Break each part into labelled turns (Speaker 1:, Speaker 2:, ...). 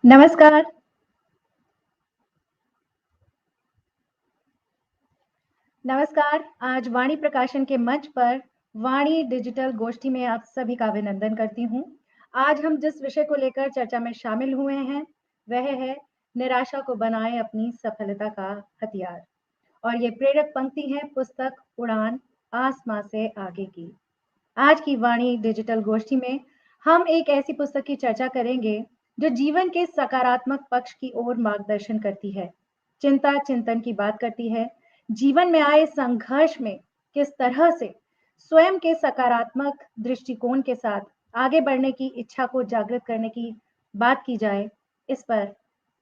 Speaker 1: नमस्कार। नमस्कार। आज वाणी प्रकाशन के मंच पर वाणी डिजिटल गोष्ठी में आप सभी का अभिनंदन करती हूँ। आज हम जिस विषय को लेकर चर्चा में शामिल हुए हैं, वह है निराशा को बनाएँ अपनी सफलता का हथियार। और ये प्रेरक पंक्ति है पुस्तक उड़ान आसमां से आगे की। आज की वाणी डिजिटल गोष्ठी में हम एक ऐसी पुस्तक की चर्चा करेंगे जो जीवन के सकारात्मक पक्ष की ओर मार्गदर्शन करती है, चिंता चिंतन की बात करती है, जीवन में आए संघर्ष में किस तरह से स्वयं के सकारात्मक दृष्टिकोण के साथ आगे बढ़ने की इच्छा को जागृत करने की बात की जाए, इस पर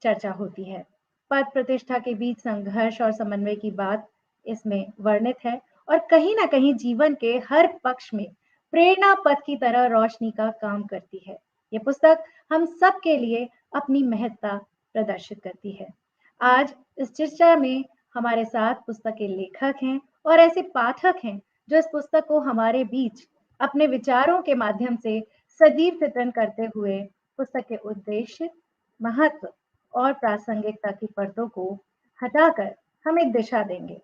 Speaker 1: चर्चा होती है। पद प्रतिष्ठा के बीच संघर्ष और समन्वय की बात इसमें वर्णित है और कहीं ना कहीं जीवन के हर पक्ष में प्रेरणा पथ की तरह रोशनी का काम करती है। ये पुस्तक हम सब के लिए अपनी महत्ता प्रदर्शित करती है। आज इस चर्चा में हमारे साथ पुस्तक के लेखक हैं और ऐसे पाठक हैं जो इस पुस्तक को हमारे बीच अपने विचारों के माध्यम से सजीव चित्रण करते हुए पुस्तक के उद्देश्य, महत्व और प्रासंगिकता की परतों को हटाकर हमें दिशा देंगे।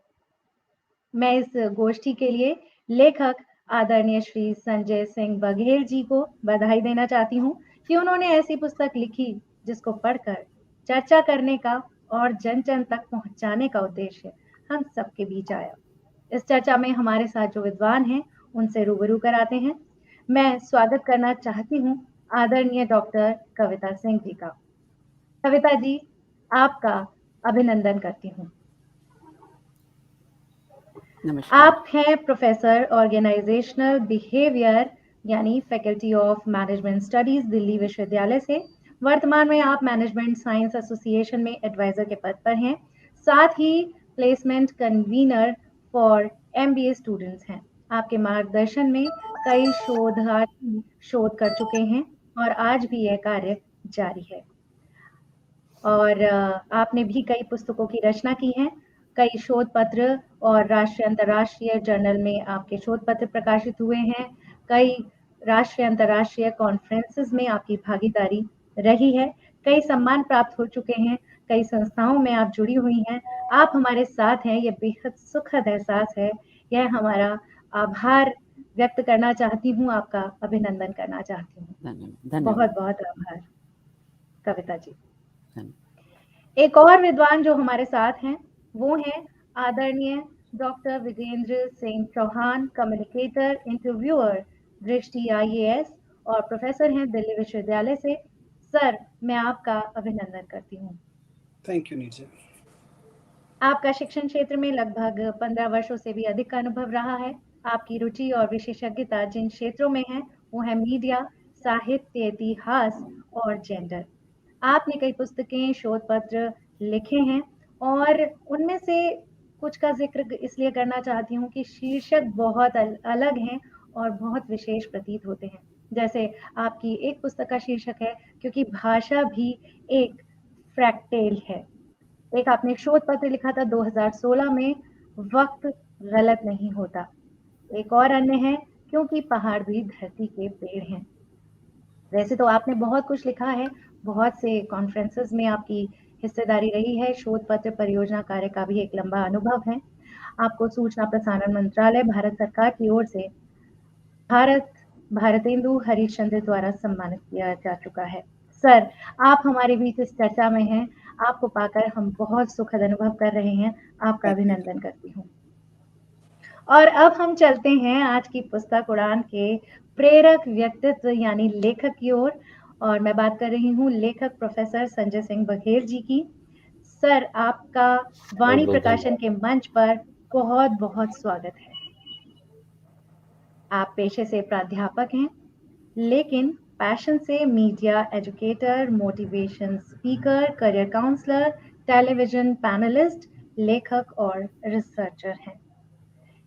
Speaker 1: मैं इस गोष्ठी के लिए लेखक आदरणीय श्री संजय सिंह बघेल जी को बधाई देना चाहती हूँ कि उन्होंने ऐसी पुस्तक लिखी जिसको पढ़कर चर्चा करने का और जन जन तक पहुंचाने का उद्देश्य हम सबके बीच आया। इस चर्चा में हमारे साथ जो विद्वान हैं उनसे रूबरू कराते हैं। मैं स्वागत करना चाहती हूँ आदरणीय डॉक्टर कविता सिंह जी का। कविता जी, आपका अभिनंदन करती हूँ।
Speaker 2: नमस्कार।
Speaker 1: आप हैं प्रोफेसर ऑर्गेनाइजेशनल बिहेवियर यानी faculty of management studies Delhi विश्वविद्यालय से। वर्तमान में आप मैनेजमेंट साइंस एसोसिएशन में एडवाइजर के पद पर हैं, साथ ही placement convener for MBA students हैं। आपके मार्गदर्शन में कई शोधार्थी शोध कर चुके हैं और आज भी यह कार्य जारी है। और आपने भी कई पुस्तकों की रचना की है, कई शोध पत्र और राष्ट्रीय अंतर्राष्ट्रीय जर्नल में आपके शोध पत्र प्रकाशित हुए हैं। कई राष्ट्रीय अंतर्राष्ट्रीय कॉन्फ्रेंसेस में आपकी भागीदारी रही है, कई सम्मान प्राप्त हो चुके हैं, कई संस्थाओं में आप जुड़ी हुई हैं। आप हमारे साथ हैं, ये बेहद सुखद एहसास है। यह हमारा आभार व्यक्त करना चाहती हूँ, आपका अभिनंदन करना चाहती हूँ।
Speaker 2: धन्यवाद।
Speaker 1: बहुत बहुत आभार कविता जी।
Speaker 2: धन्यवाद।
Speaker 1: एक और विद्वान जो हमारे साथ हैं वो हैं आदरणीय doctor Vijendra Singh Chauhan, communicator, interviewer, Drishti IAS और प्रोफेसर हैं दिल्ली विश्वविद्यालय से। सर, मैं आपका अभिनंदन करती हूँ।
Speaker 3: Thank you Neerja.
Speaker 1: आपका शिक्षण क्षेत्र में लगभग 15 वर्षों से भी अधिक का अनुभव रहा है। आपकी रुचि और विशेषज्ञता जिन क्षेत्रों में है वो है मीडिया, साहित्य, इतिहास और जेंडर। आपने कई पुस्तकें, शोध पत्र लिखे हैं और उनमें से कुछ का जिक्र इसलिए करना चाहती हूँ कि शीर्षक बहुत अलग हैं और बहुत विशेष प्रतीत होते हैं। जैसे आपकी एक पुस्तक का शीर्षक है क्योंकि भाषा भी एक फ्रैक्टेल है। एक आपने शोध पत्र लिखा था 2016 में, वक्त गलत नहीं होता। एक और अन्य है क्योंकि पहाड़ भी धरती के पेड़ हैं। वैसे तो आपने बहुत कुछ लिखा है, बहुत से कॉन्फ्रेंसेस में आपकी हिस्सेदारी रही है, शोध पत्र परियोजना कार्य का भी एक लंबा अनुभव है। आपको सूचना प्रसारण मंत्रालय भारत सरकार की ओर से भारतेंदु हरिश्चंद्र द्वारा सम्मानित किया जा चुका है। सर, आप हमारे बीच इस चर्चा में हैं, आपको पाकर हम बहुत सुखद अनुभव कर रहे हैं। आपका अभिनंदन करती हूँ। और अब हम चलते हैं आज की पुस्तक उड़ान के प्रेरक व्यक्तित्व यानी लेखक की ओर, और मैं बात कर रही हूँ लेखक प्रोफेसर संजय सिंह बघेल जी की। सर, आपका वाणी प्रकाशन के मंच पर बहुत बहुत स्वागत है। आप पेशे से प्राध्यापक हैं, लेकिन पैशन से media educator, motivation speaker, career counsellor, television panellist, लेखक और रिसर्चर हैं।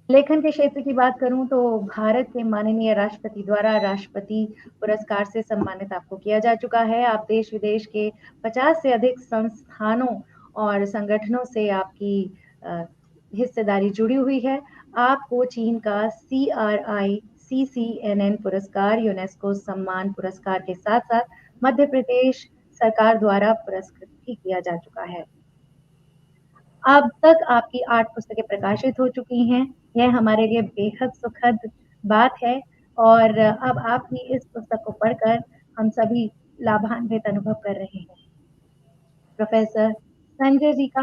Speaker 1: लेखन के क्षेत्र की बात करूं तो भारत के माननीय राष्ट्रपति द्वारा राष्ट्रपति पुरस्कार से सम्मानित आपको किया जा चुका है। आप देश विदेश के 50 से अधिक संस्थानों और संगठनों से आपकी हिस्सेदारी जुड़ी हुई है। आपको चीन का CRICCNN पुरस्कार, यूनेस्को सम्मान पुरस्कार के साथ साथ मध्य प्रदेश सरकार द्वारा पुरस्कृत भी किया जा चुका है। अब तक आपकी 8 पुस्तकें प्रकाशित हो चुकी हैं। यह हमारे लिए बेहद सुखद बात है और अब आपकी इस पुस्तक को पढ़कर हम सभी लाभान्वित अनुभव कर रहे हैं। प्रोफेसर संजय जी का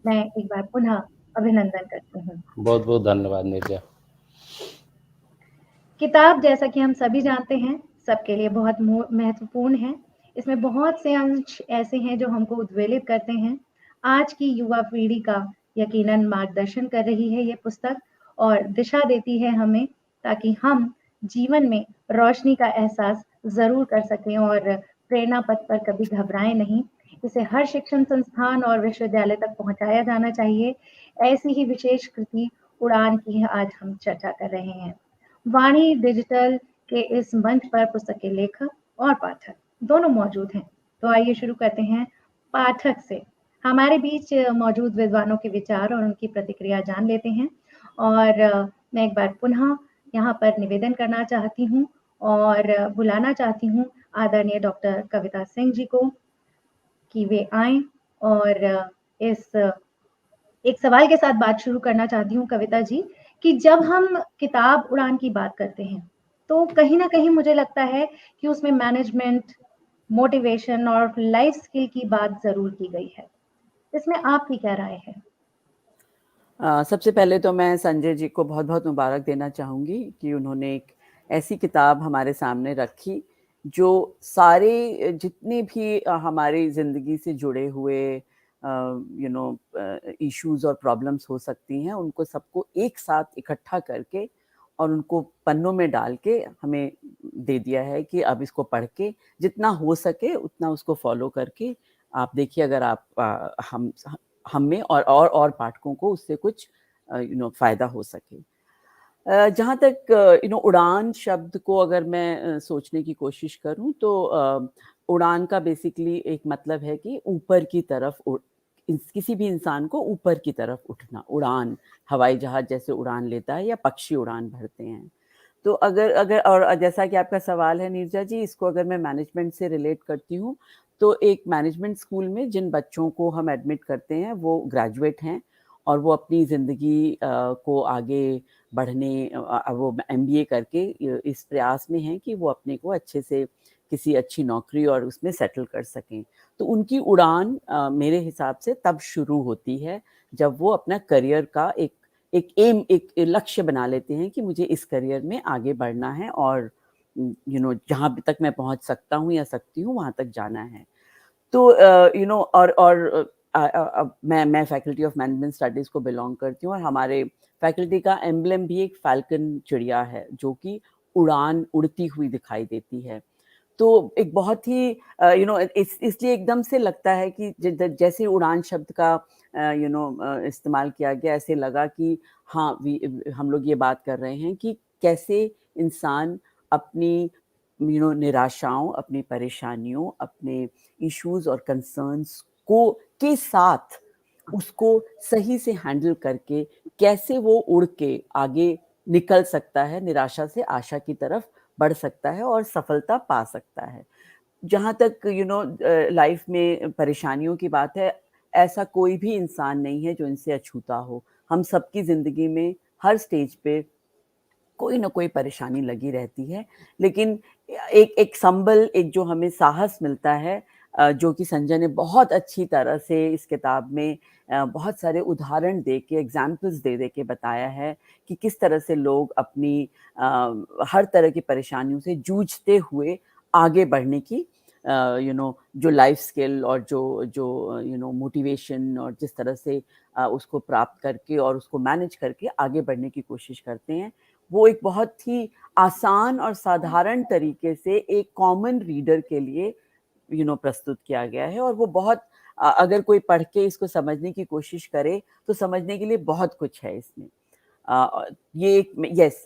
Speaker 1: मैं एक बार पुनः अभिनंदन करती हूँ।
Speaker 3: बहुत-बहुत धन्यवाद नीरजा।
Speaker 1: किताब जैसा कि हम सभी जानते हैं, सबके लिए बहुत महत्वपूर्ण है। इसमें बहुत से अंश ऐसे हैं जो हमको उद्वेलित करते हैं। आज की युवा पीढ़ी का यकीनन मार्गदर्शन कर रही है ये पुस्तक और दिशा देती है हमें ताकि हम जीवन में रोशनी का एहसास ज़रूर कर सकें और प्रेरणा पथ पर कभी घबराएँ नहीं। इसे हर शिक्षण संस्थान और विश्वविद्यालय तक पहुँचाया जाना चाहिए। ऐसी ही विशेष कृति उड़ान की आज हम चर्चा कर रहे हैं। वाणी डिजिटल के इस मंच पर पुस्तक के लेखक और पाठक दोनों मौजूद हैं। तो आइए शुरू करते हैं पाठक से। हमारे बीच मौजूद विद्वानों के विचार और उनकी प्रतिक्रिया जान लेते हैं और मैं एक बार पुनः यहाँ पर निवेदन करना चाहती हूँ और बुलाना चाहती हूँ आदरणीय डॉक्टर कविता सिंह जी को कि वे आएँ और इस एक सवाल के साथ बात शुरू करना चाहती हूँ कविता जी कि जब हम किताब उड़ान की बात करते हैं, तो कहीं न कहीं मुझे लगता है कि उसमें मैनेजमेंट, मोटिवेशन और लाइफ स्किल की बात ज़रूर की गई है। इसमें आपकी क्या राय है?
Speaker 2: सबसे पहले तो मैं संजय जी को बहुत-बहुत मुबारक देना चाहूँगी कि उन्होंने एक ऐसी किताब हमारे सामने रखी, जो सारे जितने भी हमारी ज़िंदगी से जुड़े हुए इश्यूज़ और प्रॉब्लम्स हो सकती हैं, उनको सबको एक साथ इकट्ठा करके और उनको पन्नों में डाल के हमें दे दिया है कि अब इसको पढ़ के जितना हो सके उतना उसको फ़ॉलो करके आप देखिए अगर आप हम में और पाठकों को उससे कुछ फ़ायदा हो सके। जहाँ तक उड़ान शब्द को अगर मैं सोचने की कोशिश करूँ तो उड़ान का बेसिकली एक मतलब है कि ऊपर की तरफ किसी भी इंसान को ऊपर की तरफ उठना, उड़ान, हवाई जहाज़ जैसे उड़ान लेता है या पक्षी उड़ान भरते हैं। तो अगर अगर और जैसा कि आपका सवाल है नीरजा जी, इसको अगर मैं मैनेजमेंट से रिलेट करती हूँ, तो एक मैनेजमेंट स्कूल में जिन बच्चों को हम एडमिट करते हैं, वो ग्रेजुएट हैं और वो अपनी ज़िंदगी को आगे बढ़ने वो एमबीए करके इस प्रयास में हैं कि वो अपने को अच्छे से किसी अच्छी नौकरी और उसमें सेटल कर सकें। तो उनकी उड़ान मेरे हिसाब से तब शुरू होती है, जब वो अपना करियर का एक लक्ष्य बना लेते हैं कि मुझे इस करियर में आगे बढ़ना है और जहाँ तक मैं पहुँच सकता हूँ या सकती हूँ, वहाँ तक जाना है। तो अब मैं फैकल्टी ऑफ मैनेजमेंट स्टडीज़ को बिलॉन्ग करती हूँ और हमारे फैकल्टी का एम्ब्लेम भी एक फ़ैल्कन चिड़िया है, जो कि उड़ती हुई दिखाई देती है। तो एक बहुत ही इसलिए एकदम से लगता है कि जैसे उड़ान शब्द का इस्तेमाल किया गया, ऐसे लगा कि हाँ, हम लोग ये बात कर रहे हैं कि कैसे इंसान अपनी निराशाओं, अपनी परेशानियों, अपने इश्यूज़ और कंसर्न्स के साथ उसको सही से हैंडल करके कैसे वो उड़ के आगे निकल सकता है, निराशा से आशा की तरफ बढ़ सकता है और सफलता पा सकता है। जहाँ तक लाइफ में परेशानियों की बात है, ऐसा कोई भी इंसान नहीं है जो इनसे अछूता हो। हम सबकी ज़िंदगी में हर स्टेज पे कोई ना कोई परेशानी लगी रहती है, लेकिन एक संबल, एक जो हमें साहस मिलता है, जो कि संजय ने बहुत अच्छी तरह से इस किताब में बहुत सारे उदाहरण दे के, एग्ज़ाम्पल्स दे के बताया है कि किस तरह से लोग अपनी हर तरह की परेशानियों से जूझते हुए आगे बढ़ने की जो लाइफ स्किल और जो मोटिवेशन और जिस तरह से उसको प्राप्त करके और उसको मैनेज करके आगे बढ़ने की कोशिश करते हैं, वो एक बहुत ही आसान और साधारण तरीके से एक कॉमन रीडर के लिए प्रस्तुत किया गया है और वो बहुत अगर कोई पढ़ के इसको समझने की कोशिश करे, तो समझने के लिए बहुत कुछ है इसमें। ये एक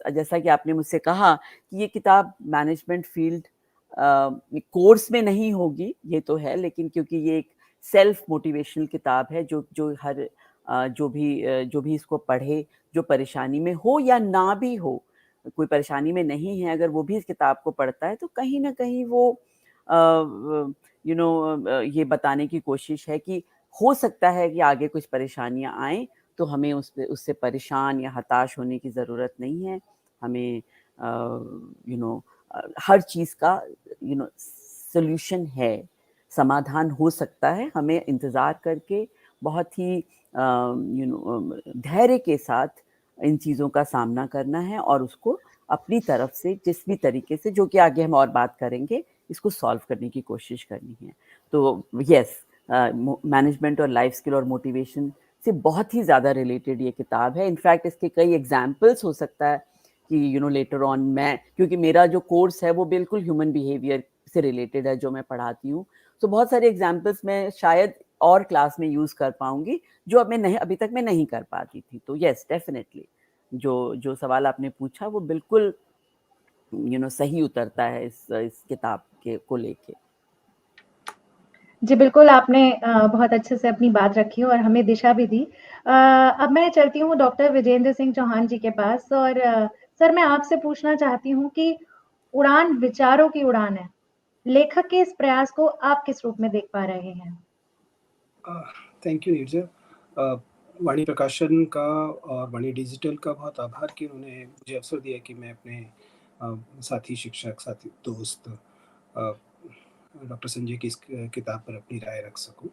Speaker 2: जैसा कि आपने मुझसे कहा कि ये किताब मैनेजमेंट फील्ड कोर्स में नहीं होगी, ये तो है, लेकिन क्योंकि ये एक सेल्फ मोटिवेशनल किताब है जो हर जो भी इसको पढ़े, जो परेशानी में हो या ना भी हो, कोई परेशानी में नहीं है, अगर वो भी इस किताब को पढ़ता है, तो कहीं न कहीं वो ये बताने की कोशिश है कि हो सकता है कि आगे कुछ परेशानियां आएं, तो हमें उससे परेशान या हताश होने की ज़रूरत नहीं है। हमें हर चीज़ का सॉल्यूशन है, समाधान हो सकता है। हमें इंतज़ार करके बहुत ही धैर्य के साथ इन चीज़ों का सामना करना है और उसको अपनी तरफ से जिस भी तरीके से, जो कि आगे हम और बात करेंगे, इसको सॉल्व करने की कोशिश करनी है। तो यस, मैनेजमेंट और लाइफ स्किल और मोटिवेशन से बहुत ही ज़्यादा रिलेटेड ये किताब है। इनफैक्ट इसके कई एग्जाम्पल्स हो सकता है कि लेटर ऑन मैं, क्योंकि मेरा जो कोर्स है वो बिल्कुल ह्यूमन बिहेवियर से रिलेटेड है जो मैं पढ़ाती हूँ, तो बहुत सारे एग्जाम्पल्स मैं शायद और क्लास में यूज़ कर पाऊंगी जो अभी तक मैं नहीं कर पाती थी। तो यस, डेफिनेटली जो जो सवाल आपने पूछा वो बिल्कुल सही उतरता है इस किताब को लेके।
Speaker 1: जी, बिल्कुल आपने बहुत अच्छे से अपनी बात रखी और हमें दिशा भी दी। अब मैं चलती हूँ डॉक्टर विजेंद्र सिंह चौहान जी के पास और सर मैं आपसे पूछना चाहती हूँ कि उड़ान विचारों की उड़ान है। लेखक के इस प्रयास को आप किस रूप में देख पा रहे हैं?
Speaker 3: Thank you Neerja. वाणी प्रकाशन का और वाणी डिजिटल का बहुत आभार कि उन्होंने मुझे अवसर दिया कि मैं अपने साथी शिक्षक, साथी दोस्त डॉक्टर संजय की इस किताब पर अपनी राय रख सकूं।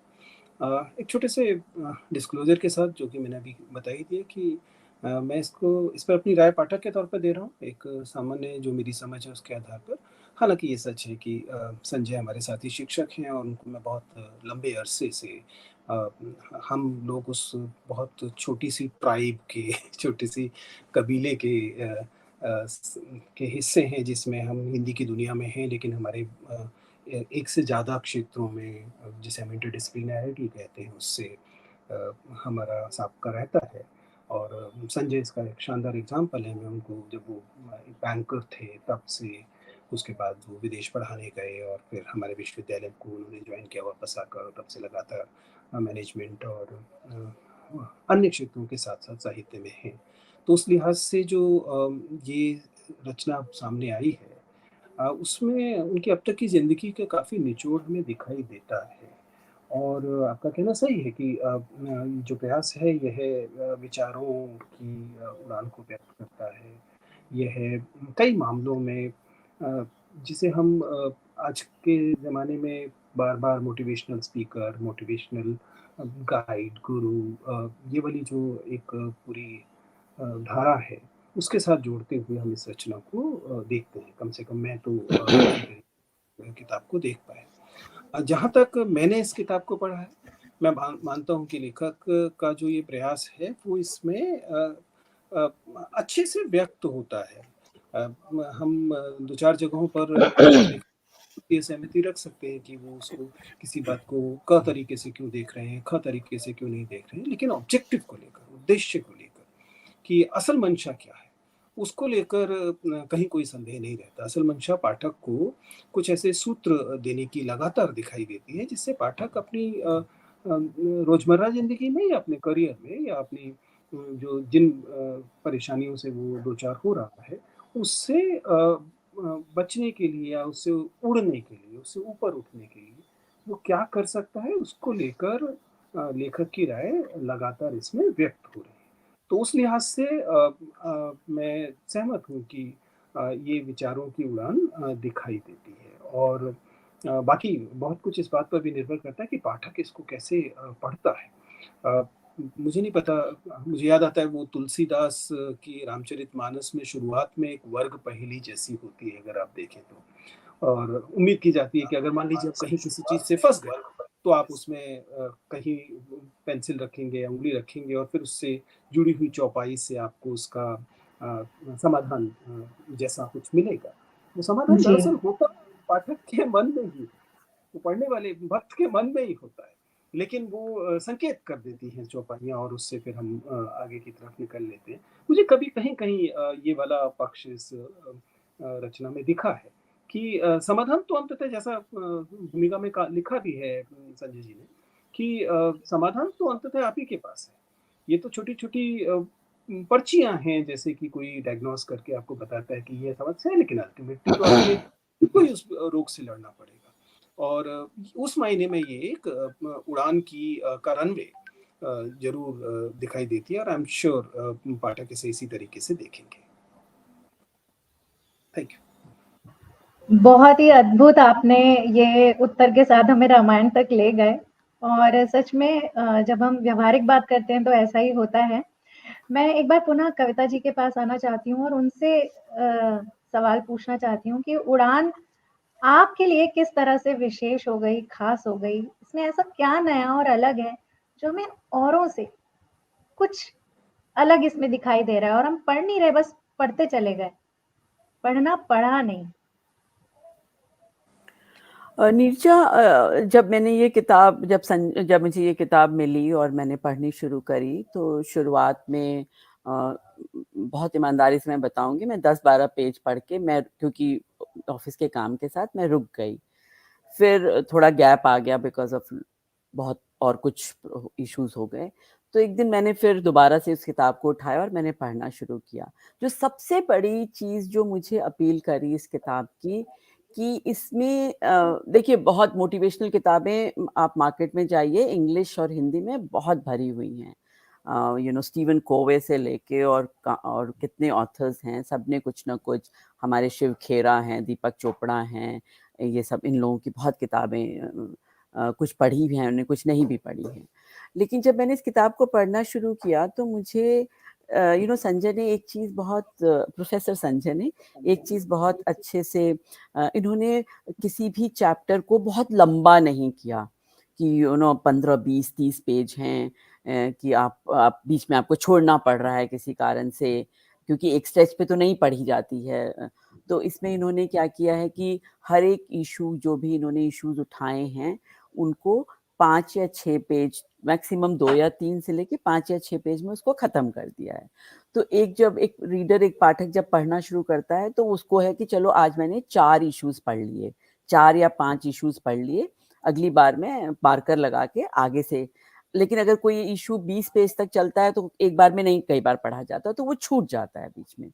Speaker 3: एक छोटे से डिस्क्लोजर के साथ, जो कि मैंने अभी बता ही दिया कि मैं इस पर अपनी राय पाठक के तौर पर दे रहा हूँ, एक सामान्य जो मेरी समझ है उसके आधार पर। हालांकि ये सच है कि संजय हमारे साथी शिक्षक हैं और उनको मैं बहुत लंबे अरसे से हम लोग उस बहुत छोटी सी ट्राइब के छोटी सी कबीले के हिस्से हैं जिसमें हम हिंदी की दुनिया में हैं, लेकिन हमारे एक से ज़्यादा क्षेत्रों में, जिसे हम इंटरडिसिप्लिनैरिटी कहते हैं, उससे हमारा साबका रहता है। और संजय इसका एक शानदार एग्जाम्पल है। मैं उनको, जब वो बैंकर थे तब से, उसके बाद वो विदेश पढ़ाने गए और फिर हमारे विश्वविद्यालय को उन्होंने ज्वाइन किया वापस आकर, तब से लगातार मैनेजमेंट और अन्य क्षेत्रों के साथ साथ साहित्य में हैं। तो उस लिहाज से जो ये रचना सामने आई है, उसमें उनकी अब तक की ज़िंदगी का काफ़ी निचोड़ हमें दिखाई देता है। और आपका कहना सही है कि जो प्रयास है यह विचारों की उड़ान को व्यक्त करता है। यह कई मामलों में जिसे हम आज के ज़माने में बार-बार मोटिवेशनल स्पीकर, मोटिवेशनल गाइड, गुरु, ये वाली जो एक पूरी धारा है, उसके साथ जोड़ते हुए हम इस रचना को देखते हैं। कम से कम मैं तो उसी तरीके किताब को देख पाया। जहाँ तक मैंने इस किताब को पढ़ा है, मैं मानता हूँ कि लेखक का जो ये प्रयास है वो इसमें अच्छे से व्यक्त होता है। हम 2-4 जगहों पर ये सहमति रख सकते हैं कि वो उसको किसी बात को क तरीके से क्यों देख रहे हैं, ख तरीके से क्यों नहीं देख रहे हैं, लेकिन ऑब्जेक्टिव को लेकर, उद्देश्य को लेकर, कि असल मंशा क्या है, उसको लेकर कहीं कोई संदेह नहीं रहता। असल मंशा पाठक को कुछ ऐसे सूत्र देने की लगातार दिखाई देती है, जिससे पाठक अपनी रोज़मर्रा ज़िंदगी में या अपने करियर में या अपनी जो जिन परेशानियों से वो दो-चार हो रहा है, उससे बचने के लिए या उससे उड़ने के लिए, उससे ऊपर उठने के लिए वो क्या कर सकता है, उसको लेकर लेखक की राय लगातार इसमें व्यक्त हो रही है। तो उस लिहाज से मैं सहमत हूँ कि ये विचारों की उड़ान दिखाई देती है। और बाकी बहुत कुछ इस बात पर भी निर्भर करता है कि पाठक इसको कैसे पढ़ता है। अ, मुझे नहीं पता, मुझे याद आता है वो तुलसीदास की रामचरितमानस में शुरुआत में एक वर्ग पहेली जैसी होती है, अगर आप देखें तो। और उम्मीद की जाती है कि अगर मान लीजिए आप कहीं किसी चीज़ से फँस गए, तो आप उसमें कहीं पेंसिल रखेंगे या उँगली रखेंगे और फिर उससे जुड़ी हुई चौपाई से आपको उसका समाधान जैसा कुछ मिलेगा। वो समाधान
Speaker 1: जी।
Speaker 3: दरअसल होता पाठक के मन में ही, वो पढ़ने वाले भक्त के मन में ही होता है। लेकिन वो संकेत कर देती हैं चौपाइयाँ और उससे फिर हम आगे की तरफ निकल लेते हैं। मुझे कभी कहीं-कहीं ये वाला पक्ष इस रचना में दिखा है कि समाधान तो अंततः, जैसा भूमिका में लिखा भी है संजय जी ने, कि समाधान तो अंततः आप ही के पास है। ये तो छोटी-छोटी पर्चियाँ हैं, जैसे कि कोई डायग्नोस करके आपको बताता है कि ये समस्या है, लेकिन अल्टीमेटली तो आपको ही उस रोग से लड़ना पड़ेगा। और उस मायने में ये एक उड़ान का रनवे ज़रूर दिखाई देती है और आई एम श्योर पाठक इसे इसी तरीके से देखेंगे। Thank you.
Speaker 1: बहुत ही अद्भुत आपने ये उत्तर के साथ हमें रामायण तक ले गए और सच में जब हम व्यावहारिक बात करते हैं तो ऐसा ही होता है। मैं एक बार पुनः कविता जी के पास आना चाहती हूँ और उनसे सवाल पूछना चाहती हूँ कि उड़ान आपके लिए किस तरह से विशेष हो गई, खास हो गई? इसमें ऐसा क्या नया और अलग है जो हमें औरों से कुछ अलग इसमें दिखाई दे रहा है और हम पढ़ नहीं रहे, बस पढ़ते चले गए, पढ़ना पड़ा नहीं।
Speaker 2: नीरजा, जब मुझे ये किताब मिली और मैंने पढ़नी शुरू करी तो शुरुआत में बहुत ईमानदारी से मैं बताऊंगी, मैं 10-12 पेज पढ़ के मैं, क्योंकि ऑफिस के काम के साथ मैं रुक गई। फिर थोड़ा गैप आ गया बिकॉज ऑफ बहुत और कुछ इश्यूज हो गए। तो एक दिन मैंने फिर दोबारा से इस किताब को उठाया और मैंने पढ़ना शुरू किया। जो सबसे बड़ी चीज़ जो मुझे अपील करी इस किताब की, कि इसमें देखिए, बहुत मोटिवेशनल किताबें आप मार्केट में जाइए, इंग्लिश और हिंदी में बहुत भरी हुई हैं। स्टीवन कोवे से लेके और कितने ऑथर्स हैं, सब ने कुछ ना कुछ, हमारे शिव खेरा हैं, दीपक चोपड़ा हैं, ये सब, इन लोगों की बहुत किताबें कुछ पढ़ी भी हैं उन्होंने, कुछ नहीं भी पढ़ी हैं। लेकिन जब मैंने इस किताब को पढ़ना शुरू किया तो मुझे संजय ने एक चीज़ बहुत, प्रोफेसर संजय ने एक चीज़ बहुत अच्छे से, इन्होंने किसी भी चैप्टर को बहुत लंबा नहीं किया कि 15, 20, 30 पेज हैं, कि आप बीच में आपको छोड़ना पड़ रहा है किसी कारण से, क्योंकि एक स्ट्रेच पे तो नहीं पढ़ी जाती है। तो इसमें इन्होंने क्या किया है कि हर एक इशू, जो भी इन्होंने इश्यूज उठाए हैं, उनको 5 या 6 पेज, मैक्सिमम 2 या 3 से लेके 5 या 6 पेज में उसको खत्म कर दिया है। तो एक रीडर, एक पाठक जब पढ़ना शुरू करता है तो उसको है कि चलो आज मैंने 4 इश्यूज पढ़ लिए, 4 या 5 इश्यूज पढ़ लिए, अगली बार मैं मार्कर लगा के आगे से। लेकिन अगर कोई इशू 20 पेज तक चलता है तो एक बार में नहीं, कई बार पढ़ा जाता, तो वो छूट जाता है बीच में।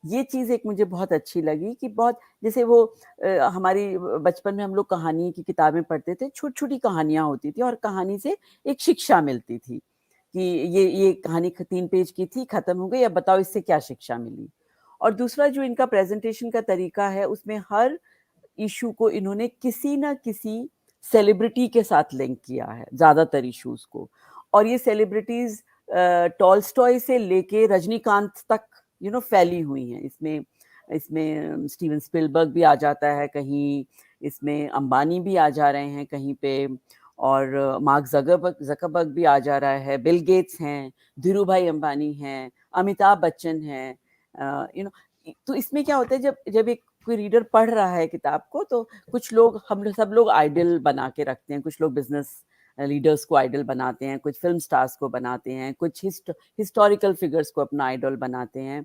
Speaker 2: ये चीज़ एक मुझे बहुत अच्छी लगी कि बहुत, जैसे वो हमारी बचपन में हम लोग कहानी की किताबें पढ़ते थे, छोटी-छोटी कहानियाँ होती थी और कहानी से एक शिक्षा मिलती थी कि ये कहानी 3 पेज की थी, खत्म हो गई, अब बताओ इससे क्या शिक्षा मिली। और दूसरा जो इनका प्रेजेंटेशन का तरीका है, उसमें हर इशू को इन्होंने किसी ना किसी सेलिब्रिटी के साथ लिंक किया है, ज़्यादातर इश्यूज को। और ये सेलिब्रिटीज टॉल्स्टॉय से लेके रजनीकांत तक फैली हुई हैं। इसमें इसमें स्टीवन स्पिलबर्ग भी आ जाता है कहीं, इसमें अंबानी भी आ जा रहे हैं कहीं पे, और मार्क जकरबर्ग भी आ जा रहा है, बिल गेट्स हैं, धीरू भाई अंबानी हैं, अमिताभ बच्चन हैं। तो इसमें क्या होता है, जब जब एक कोई रीडर पढ़ रहा है किताब को, तो कुछ लोग, सब लोग आइडल बना के रखते हैं, कुछ लोग बिजनेस लीडर्स को आइडल बनाते हैं, कुछ फिल्म स्टार्स को बनाते हैं, कुछ हिस्टोरिकल फिगर्स को अपना आइडल बनाते हैं।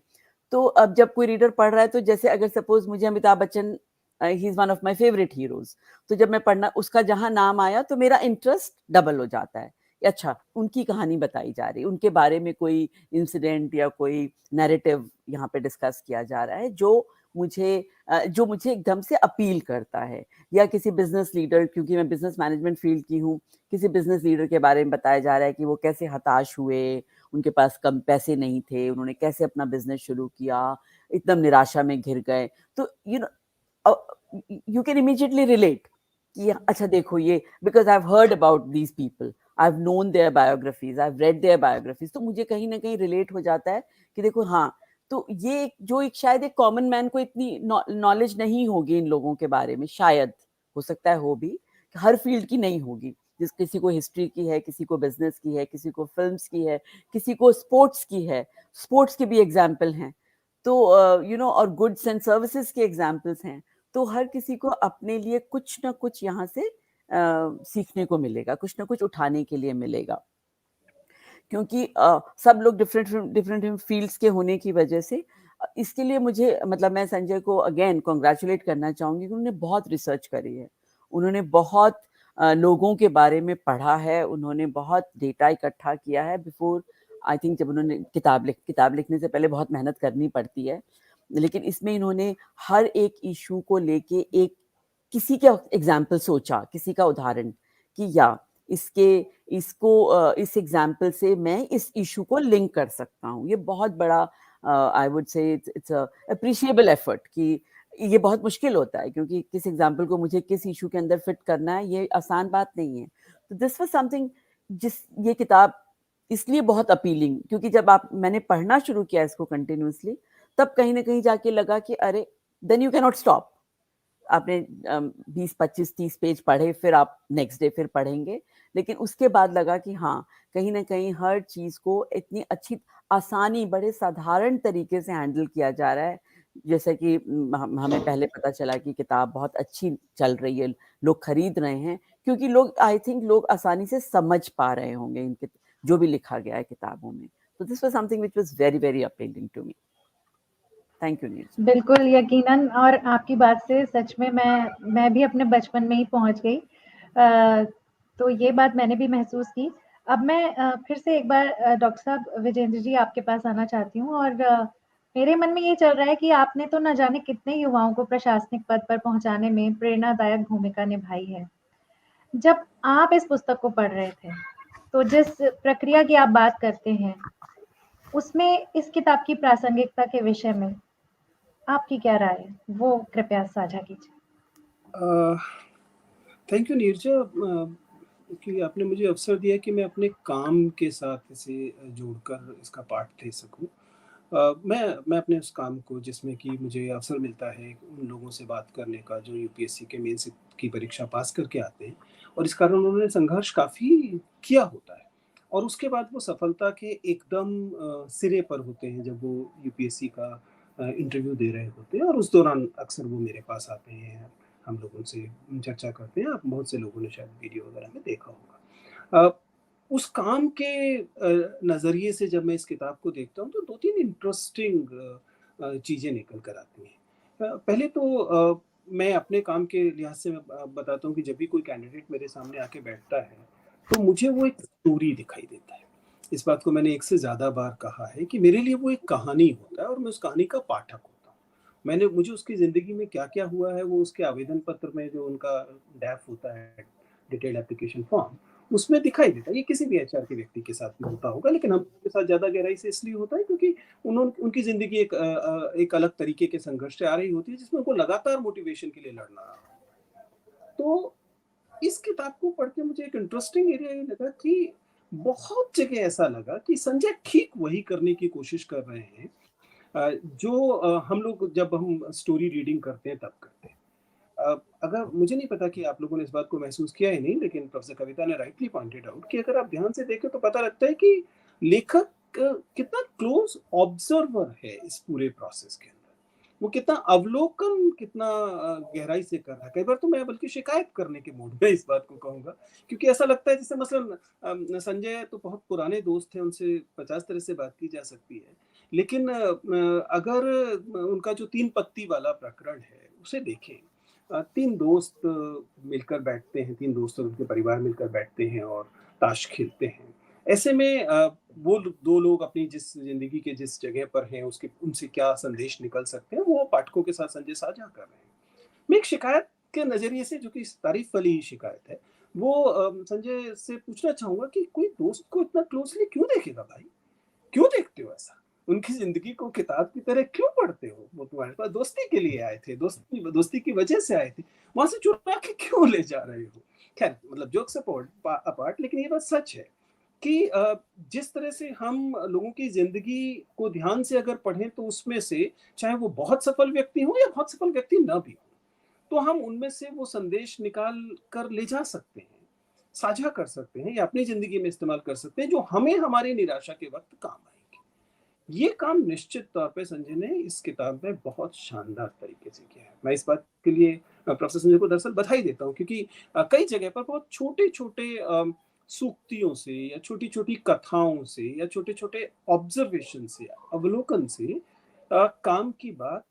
Speaker 2: तो अब जब कोई रीडर पढ़ रहा है, तो जैसे अगर सपोज मुझे Amitabh Bachchan, he is one of my favourite heroes, तो जब मैं पढ़ना, उसका जहां नाम आया तो मेरा इंटरेस्ट डबल हो जाता है। अच्छा, उनकी कहानी बताई जा रही है, उनके बारे में कोई इंसिडेंट या कोई नैरेटिव यहाँ पे डिस्कस किया जा रहा है, जो मुझे एकदम से अपील करता है। या किसी बिजनेस लीडर, क्योंकि मैं बिजनेस मैनेजमेंट फील्ड की हूँ, किसी बिजनेस लीडर के बारे में बताया जा रहा है कि वो कैसे हताश हुए, उनके पास कम पैसे नहीं थे, उन्होंने कैसे अपना बिजनेस शुरू किया, एकदम निराशा में घिर गए। तो यू कैन इमीडिएटली रिलेट कि अच्छा देखो ये, because I have heard about these people, I have known their biographies, I have read their biographies, तो मुझे कहीं ना कहीं रिलेट हो जाता है कि देखो, हाँ, तो ये जो एक शायद एक कॉमन मैन को इतनी नॉलेज नहीं होगी इन लोगों के बारे में, शायद हो सकता है हो भी, हर फील्ड की नहीं होगी, किसी को हिस्ट्री की है, किसी को बिजनेस की है, किसी को फिल्म्स की है, किसी को स्पोर्ट्स की है, स्पोर्ट्स के भी एग्जाम्पल हैं, तो और गुड्स एंड सर्विसेज के एग्जाम्पल्स हैं। तो हर किसी को अपने लिए कुछ ना कुछ यहाँ से सीखने को मिलेगा, कुछ ना कुछ उठाने के लिए मिलेगा, क्योंकि सब लोग डिफरेंट डिफरेंट फील्ड्स के होने की वजह से, इसके लिए मुझे, मतलब मैं संजय को अगेन कॉन्ग्रेचुलेट करना चाहूंगी कि उन्होंने बहुत रिसर्च करी है, उन्होंने बहुत लोगों के बारे में पढ़ा है, उन्होंने बहुत डेटा इकट्ठा किया है बिफोर, आई थिंक जब उन्होंने किताब लिखने से पहले बहुत मेहनत करनी पड़ती है, लेकिन इसमें इन्होंने हर एक इशू को लेके एक किसी का एग्जाम्पल सोचा, किसी का उदाहरण कि या इस एग्जाम्पल से मैं इस इशू को लिंक कर सकता हूँ। ये बहुत बड़ा I would say it's appreciable effort कि ये बहुत मुश्किल होता है क्योंकि किस एग्जाम्पल को मुझे किस इशू के अंदर फिट करना है, ये आसान बात नहीं है। तो दिस वाज समथिंग, ये किताब इसलिए बहुत अपीलिंग, क्योंकि जब मैंने पढ़ना शुरू किया इसको कंटिन्यूअसली, तब कहीं ना कहीं जाके लगा कि अरे then you can not stop. आपने 20, 25, 30 पेज पढ़े, फिर आप नेक्स्ट डे फिर पढ़ेंगे, लेकिन उसके बाद लगा कि हाँ, कहीं ना कहीं हर चीज को इतनी अच्छी आसानी, बड़े साधारण तरीके से हैंडल किया जा रहा है। जैसे कि हमें पहले पता चला कि किताब बहुत अच्छी चल रही है, लोग खरीद रहे हैं, क्योंकि आई थिंक लोग आसानी से समझ पा रहे होंगे इनके जो भी लिखा गया है किताबों में। तो this was something which was very very appealing to me. Thank you Neeraj.
Speaker 1: बिल्कुल, यकीनन। और आपकी बात से सच में मैं भी अपने बचपन में ही पहुँच गई। तो ये बात मैंने भी महसूस की। अब मैं फिर से एक बार डॉक्टर साहब विजेंद्र जी आपके पास आना चाहती हूँ और मेरे मन में ये चल रहा है कि आपने तो न जाने कितने युवाओं को प्रशासनिक पद पर पहुँचाने में प्रेरणादायक भूमिका निभाई है। जब आप इस पुस्तक को पढ़ रहे थे, तो जिस प्रक्रिया की आप बात करते हैं, उसमें इस किताब की प्रासंगिकता के विषय में आपकी क्या राय है? वो कृपया साझा कीजिए।
Speaker 3: थैंक यू नीरजा कि आपने मुझे अवसर दिया कि मैं अपने काम के साथ इसे जोड़कर इसका पाठ दे सकूं। मैं अपने उस काम को, जिसमें कि मुझे अवसर मिलता है उन लोगों से बात करने का जो यूपीएससी के मेंस की परीक्षा पास करके आते हैं और इस कारण उन्होंने संघर्ष काफ़ी किया होता है और उसके बाद वो सफलता के एकदम सिरे पर होते हैं जब वो यूपीएससी का इंटरव्यू दे रहे होते हैं और उस दौरान अक्सर वो मेरे पास आते हैं, हम लोग उनसे चर्चा करते हैं। आप बहुत से लोगों ने शायद वीडियो वगैरह में देखा होगा। उस काम के नज़रिए से जब मैं इस किताब को देखता हूँ तो 2-3 इंटरेस्टिंग चीज़ें निकल कर आती हैं। पहले तो मैं अपने काम के लिहाज से मैं बताता हूँ कि जब भी कोई कैंडिडेट मेरे सामने आके बैठता है, तो मुझे वो एक स्टोरी दिखाई देता है। इस बात को मैंने एक से ज़्यादा बार कहा है कि मेरे लिए वो एक कहानी होता है और मैं उस कहानी का पाठक होता हूँ। मुझे उसकी ज़िंदगी में क्या-क्या हुआ है, वो उसके आवेदन पत्र में जो उनका डैफ होता है, डिटेल्ड एप्लीकेशन फॉर्म, उसमें दिखाई देता है। ये किसी भी एचआर के व्यक्ति के साथ भी होता होगा, लेकिन हम के साथ ज़्यादा गहराई से इसलिए होता है क्योंकि उनकी ज़िंदगी एक अलग तरीके के संघर्ष से आ रही होती है, जिसमें उनको लगातार मोटिवेशन के लिए लड़ना रहा है। तो इस किताब को पढ़ के मुझे एक इंटरेस्टिंग एरिया ये लगा कि बहुत जगह ऐसा लगा कि संजय ठीक वही करने की कोशिश कर रहे हैं जो हम लोग जब हम स्टोरी रीडिंग करते हैं तब करते हैं। अगर मुझे नहीं पता कि आप लोगों ने इस बात को महसूस किया है नहीं, लेकिन प्रोफेसर कविता ने राइटली पॉइंटेड आउट कि अगर आप ध्यान से देखें तो पता लगता है कि लेखक कितना क्लोज ऑब्जर्वर है इस पूरे प्रोसेस के अंदर। वो कितना अवलोकन, कितना गहराई से कर रहा है। कई बार तो मैं बल्कि शिकायत करने के मूड में इस बात को कहूँगा, क्योंकि ऐसा लगता है जैसे मसलन संजय तो बहुत पुराने दोस्त हैं, उनसे 50 तरह से बात की जा सकती है। लेकिन अगर उनका जो 3 पत्ती वाला प्रकरण है, उसे देखें, 3 दोस्त मिलकर बैठते हैं, 3 दोस्त और उनके परिवार मिलकर बैठते हैं और ताश खेलते हैं। ऐसे में वो 2 लोग अपनी जिस ज़िंदगी के जिस जगह पर हैं, उसके उनसे क्या संदेश निकल सकते हैं, वो पाठकों के साथ संजय साझा कर रहे हैं। मैं एक शिकायत के नज़रिए से, जो कि तारीफ़ वाली ही शिकायत है, वो संजय से पूछना चाहूँगा कि कोई दोस्त को इतना क्लोज़ली क्यों देखेगा भाई? क्यों देखते हो ऐसा? उनकी ज़िंदगी को किताब की तरह क्यों पढ़ते हो? वो तुम्हारे पास दोस्ती के लिए आए थे, दोस्ती की वजह से आए थे। वहाँ से चुरा के क्यों ले जा रहे हो? खैर, मतलब जोक्स अपार्ट, लेकिन ये बात सच है कि जिस तरह से हम लोगों की ज़िंदगी को ध्यान से अगर पढ़ें तो उसमें से, चाहे वो बहुत सफल व्यक्ति हों या बहुत सफल व्यक्ति ना भी हों, तो हम उनमें से वो संदेश निकाल कर ले जा सकते हैं, साझा कर सकते हैं या अपनी ज़िंदगी में इस्तेमाल कर सकते हैं, जो हमें हमारी निराशा के वक़्त काम आएँगे। ये काम निश्चित तौर पे संजय ने इस किताब में बहुत शानदार तरीके से किया है। मैं इस बात के लिए प्रोफेसर संजय को दरअसल बधाई देता हूँ, क्योंकि कई जगह पर बहुत छोटे-छोटे सूक्तियों से या छोटी-छोटी कथाओं से या छोटे-छोटे ऑब्जर्वेशन से, अवलोकन से काम की बात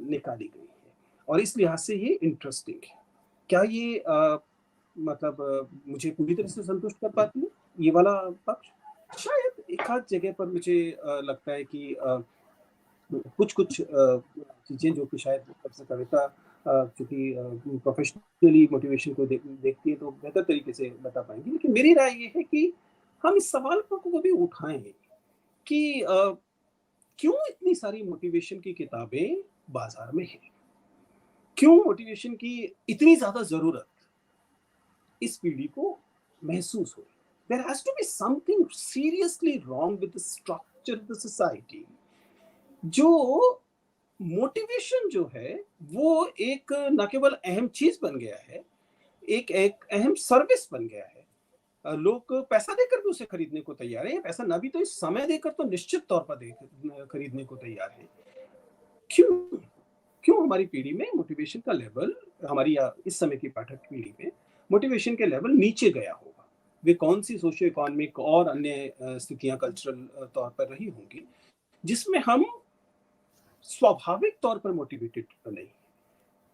Speaker 3: निकाली गई है और इस लिहाज से ये इंटरेस्टिंग है। क्या ये मतलब मुझे पूरी तरह से संतुष्ट कर पाती है, ये वाला पक्ष? शायद एक आध जगह पर मुझे लगता है कि कुछ-कुछ चीज़ें जो कि शायद प्रोफेसर कविता चूँकि प्रोफ़ेशनली मोटिवेशन को देखती हैं तो बेहतर तरीके से बता पाएँगी। लेकिन मेरी राय ये है कि हम इस सवाल को कभी उठाएँ कि क्यों इतनी सारी मोटिवेशन की किताबें बाज़ार में हैं? क्यों मोटिवेशन की इतनी ज़्यादा ज़रूरत इस पीढ़ी को महसूस हो? There has to be something seriously wrong with the structure of the society जो मोटिवेशन जो है वो एक न केवल अहम चीज़ बन गया है, एक एक अहम सर्विस बन गया है। लोग पैसा देकर भी उसे खरीदने को तैयार हैं, पैसा ना भी तो इस समय देकर तो निश्चित तौर पर खरीदने को तैयार हैं। क्यों? क्यों हमारी पीढ़ी में मोटिवेशन का लेवल हमारी इस समय की पाठक पीढ़ी में मोटिवेशन के लेवल नीचे गया होगा? वे कौन-सी सोशियो इकोनॉमिक और अन्य स्थितियाँ कल्चरल तौर पर रही होंगी, जिसमें हम स्वाभाविक तौर पर मोटिवेटेड नहीं?